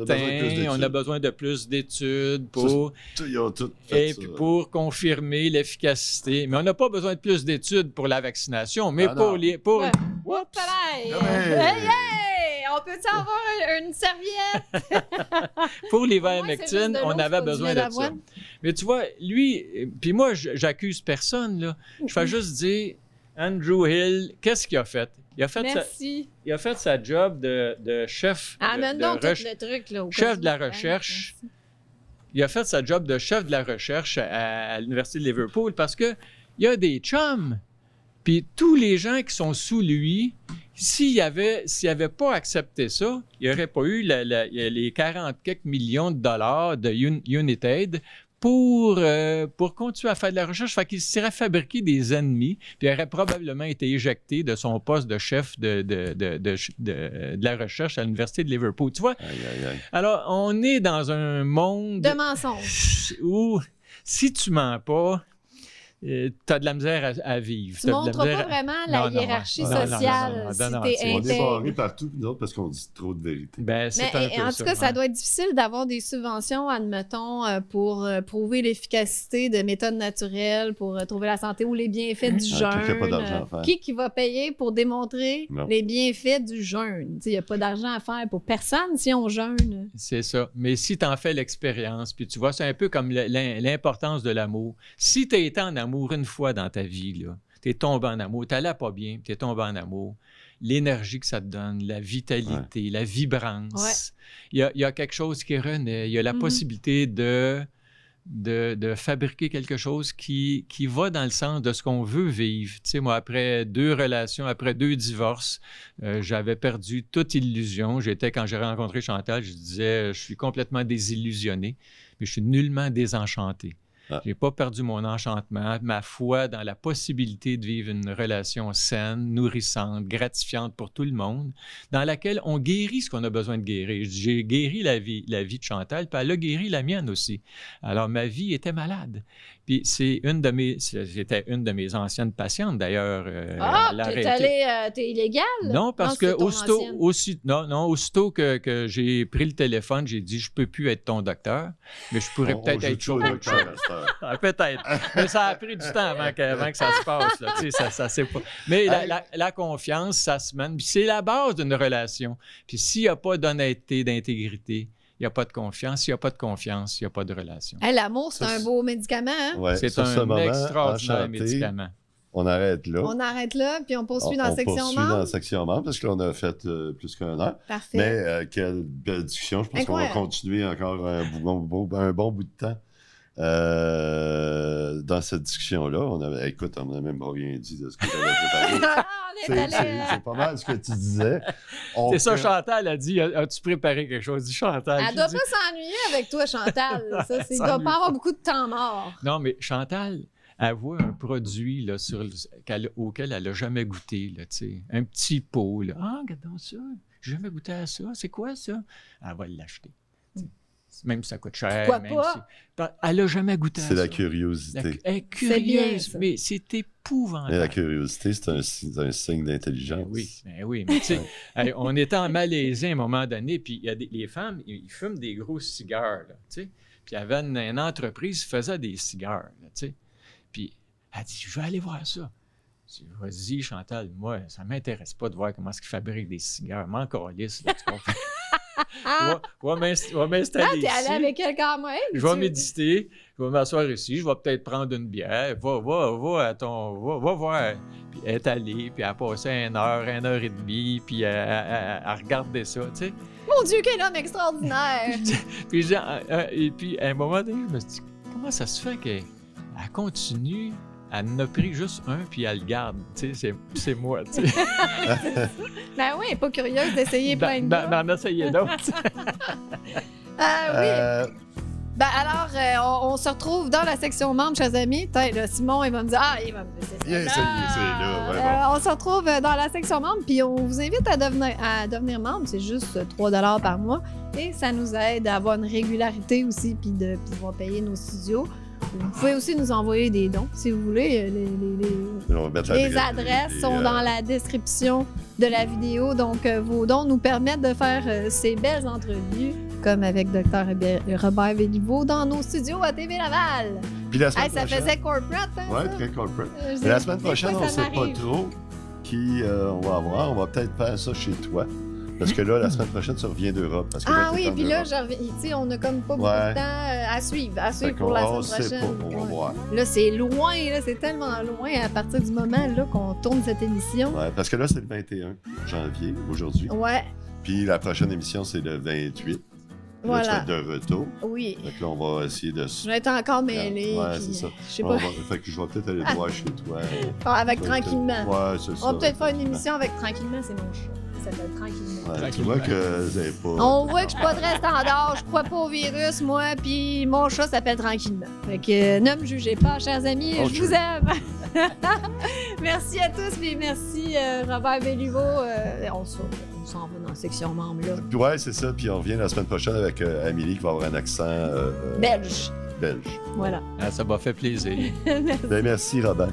on a besoin de plus d'études pour confirmer l'efficacité. Mais on n'a pas besoin de plus d'études pour la vaccination, mais Oups! Hey! On peut-tu avoir une serviette? Pour l'ivermectine, on avait besoin de ça. Mais tu vois, lui, puis moi, j'accuse personne, là. Je fais juste dire... Andrew Hill, qu'est-ce qu'il a fait? Il a fait sa job de chef chef de la recherche. Il a fait sa job de chef de la recherche à l'Université de Liverpool parce qu'il y a des chums. Puis tous les gens qui sont sous lui, s'il n'avait pas accepté ça, il n'y aurait pas eu les 40 quelques millions de dollars de Unitaid pour continuer à faire de la recherche. Fait qu'il se serait fabriqué des ennemis, puis il aurait probablement été éjecté de son poste de chef de la recherche à l'Université de Liverpool. Tu vois? Alors, on est dans un monde... de mensonges. Où, si tu mens pas... tu as de la misère à vivre. Tu ne montres pas vraiment la hiérarchie sociale si t'es on est barré partout parce qu'on dit trop de vérité. Ben, en tout cas, ça doit être difficile d'avoir des subventions, admettons, pour prouver l'efficacité de méthodes naturelles, pour trouver la santé ou les bienfaits du jeûne. Qui va payer pour démontrer les bienfaits du jeûne? Il n'y a pas d'argent à faire pour personne si on jeûne. C'est ça. Mais si tu en fais l'expérience, puis tu vois, c'est un peu comme l'importance de l'amour. Si tu été en amour une fois dans ta vie, tu es tombé en amour, tu n'allais pas bien, tu es tombé en amour, l'énergie que ça te donne, la vitalité, la vibrance, il y a quelque chose qui renaît, il y a la possibilité de fabriquer quelque chose qui va dans le sens de ce qu'on veut vivre. Tu sais, moi, après 2 relations, après 2 divorces, j'avais perdu toute illusion. Quand j'ai rencontré Chantal, je disais, je suis complètement désillusionné, mais je suis nullement désenchanté. Je n'ai pas perdu mon enchantement, ma foi dans la possibilité de vivre une relation saine, nourrissante, gratifiante pour tout le monde, dans laquelle on guérit ce qu'on a besoin de guérir. J'ai guéri la vie de Chantal, puis elle a guéri la mienne aussi. Alors, ma vie était malade. Puis c'était une de mes anciennes patientes, d'ailleurs. T'es illégal? Non, parce que aussitôt que j'ai pris le téléphone, j'ai dit, je ne peux plus être ton docteur, mais je pourrais peut-être être ton docteur. Peut-être. Mais ça a pris du temps avant que ça se passe. Là. Tu sais, ça c'est pas... Mais la confiance, ça se mène. Puis c'est la base d'une relation. Puis s'il n'y a pas d'honnêteté, d'intégrité, il n'y a pas de confiance. S'il n'y a pas de confiance, il n'y a pas de relation. L'amour, c'est un beau médicament. Hein? C'est un extraordinaire médicament. On arrête là. On arrête là, puis on poursuit dans la section membres. On poursuit dans la section membres, parce que là, on a fait plus qu'une heure. Parfait. Mais quelle belle discussion. Je pense qu'on va continuer encore un bon bout de temps dans cette discussion-là. Écoute, on n'a même pas rien dit de ce que tu avais préparé. C'est pas mal ce que tu disais. C'est ça, Chantal a dit. As-tu préparé quelque chose? Dis Chantal. Elle ne doit pas s'ennuyer avec toi, Chantal. Il ne doit pas avoir beaucoup de temps mort. Non, mais Chantal, elle voit un produit là, auquel elle n'a jamais goûté. Là, un petit pot. Là. Ah, regardons ça. J'ai jamais goûté à ça. C'est quoi ça? Elle va l'acheter. Même si ça coûte cher. Pourquoi pas? Elle n'a jamais goûté à ça. C'est la curiosité. Elle est curieuse, mais c'est épouvantable. Et la curiosité, c'est un signe d'intelligence. Oui, mais tu sais, on était en Malaisie à un moment donné, puis les femmes, ils fument des gros cigares, tu sais. Puis il y avait une entreprise qui faisait des cigares, tu sais. Puis elle dit, je vais aller voir ça. Je dis, vas-y, Chantal, moi, ça ne m'intéresse pas de voir comment ils fabriquent des cigares. M'en calisse, là, tu comprends? Je vais m'installer ici. T'es allé avec elle quand même? Je vais méditer, je vais m'asseoir ici, je vais peut-être prendre une bière. Va voir. Puis elle est allée, puis elle a passé 1 heure et demie, puis elle regardait ça, tu sais. Mon Dieu, quel homme extraordinaire! Et puis, à un moment donné, je me suis dit, comment ça se fait qu'elle continue? Elle en a pris juste un, puis elle le garde. Tu sais, c'est moi, tu sais. Ben oui, elle n'est pas curieuse d'essayer plein de choses. D'en essayer d'autres. Oui. Ben alors, on se retrouve dans la section membres, chers amis. Là, Simon, il va me dire, il va me dire, c'est là. On se retrouve dans la section membres, puis on vous invite à devenir membre. C'est juste 3 $ par mois. Et ça nous aide à avoir une régularité aussi, puis de pouvoir payer nos studios. Vous pouvez aussi nous envoyer des dons, si vous voulez. Les adresses sont dans la description de la vidéo. Donc, vos dons nous permettent de faire ces belles entrevues, comme avec Dr. Robert Béliveau, dans nos studios à TV Laval. Puis la semaine prochaine... Ça faisait corporate, hein? Oui, très corporate. La semaine prochaine, on ne sait pas trop qui on va avoir. On va peut-être faire ça chez toi. Parce que là, la semaine prochaine, tu reviens d'Europe. Oui, puis là, on n'a comme pas beaucoup de temps à suivre pour la semaine prochaine. On va voir. Là, c'est loin, c'est tellement loin à partir du moment là, qu'on tourne cette émission. Oui, parce que là, c'est le 21 janvier, aujourd'hui. Ouais. Puis la prochaine émission, c'est le 28. Voilà. Là, tu vas être de retour. Oui. Donc là, on va essayer de... Je vais être encore mêlée. Oui, c'est ça. Je sais pas. Fait que je vais peut-être aller te voir chez toi. Avec tranquillement. Oui, c'est ça. On va peut-être faire une émission avec tranquillement, c'est mon chat. Ça s'appelle Tranquillement. Ouais, tu vois que vous n'avez pas... On voit que je suis pas très standard, je crois pas au virus, moi, puis mon chat s'appelle Tranquillement. Fait que ne me jugez pas, chers amis, je vous aime. Merci à tous, puis merci Robert Béliveau. On s'en va dans la section membres, là. Oui, c'est ça, puis on revient la semaine prochaine avec Amélie qui va avoir un accent... belge. Belge. Voilà. Ça m'a fait plaisir. Merci. Merci, Robert.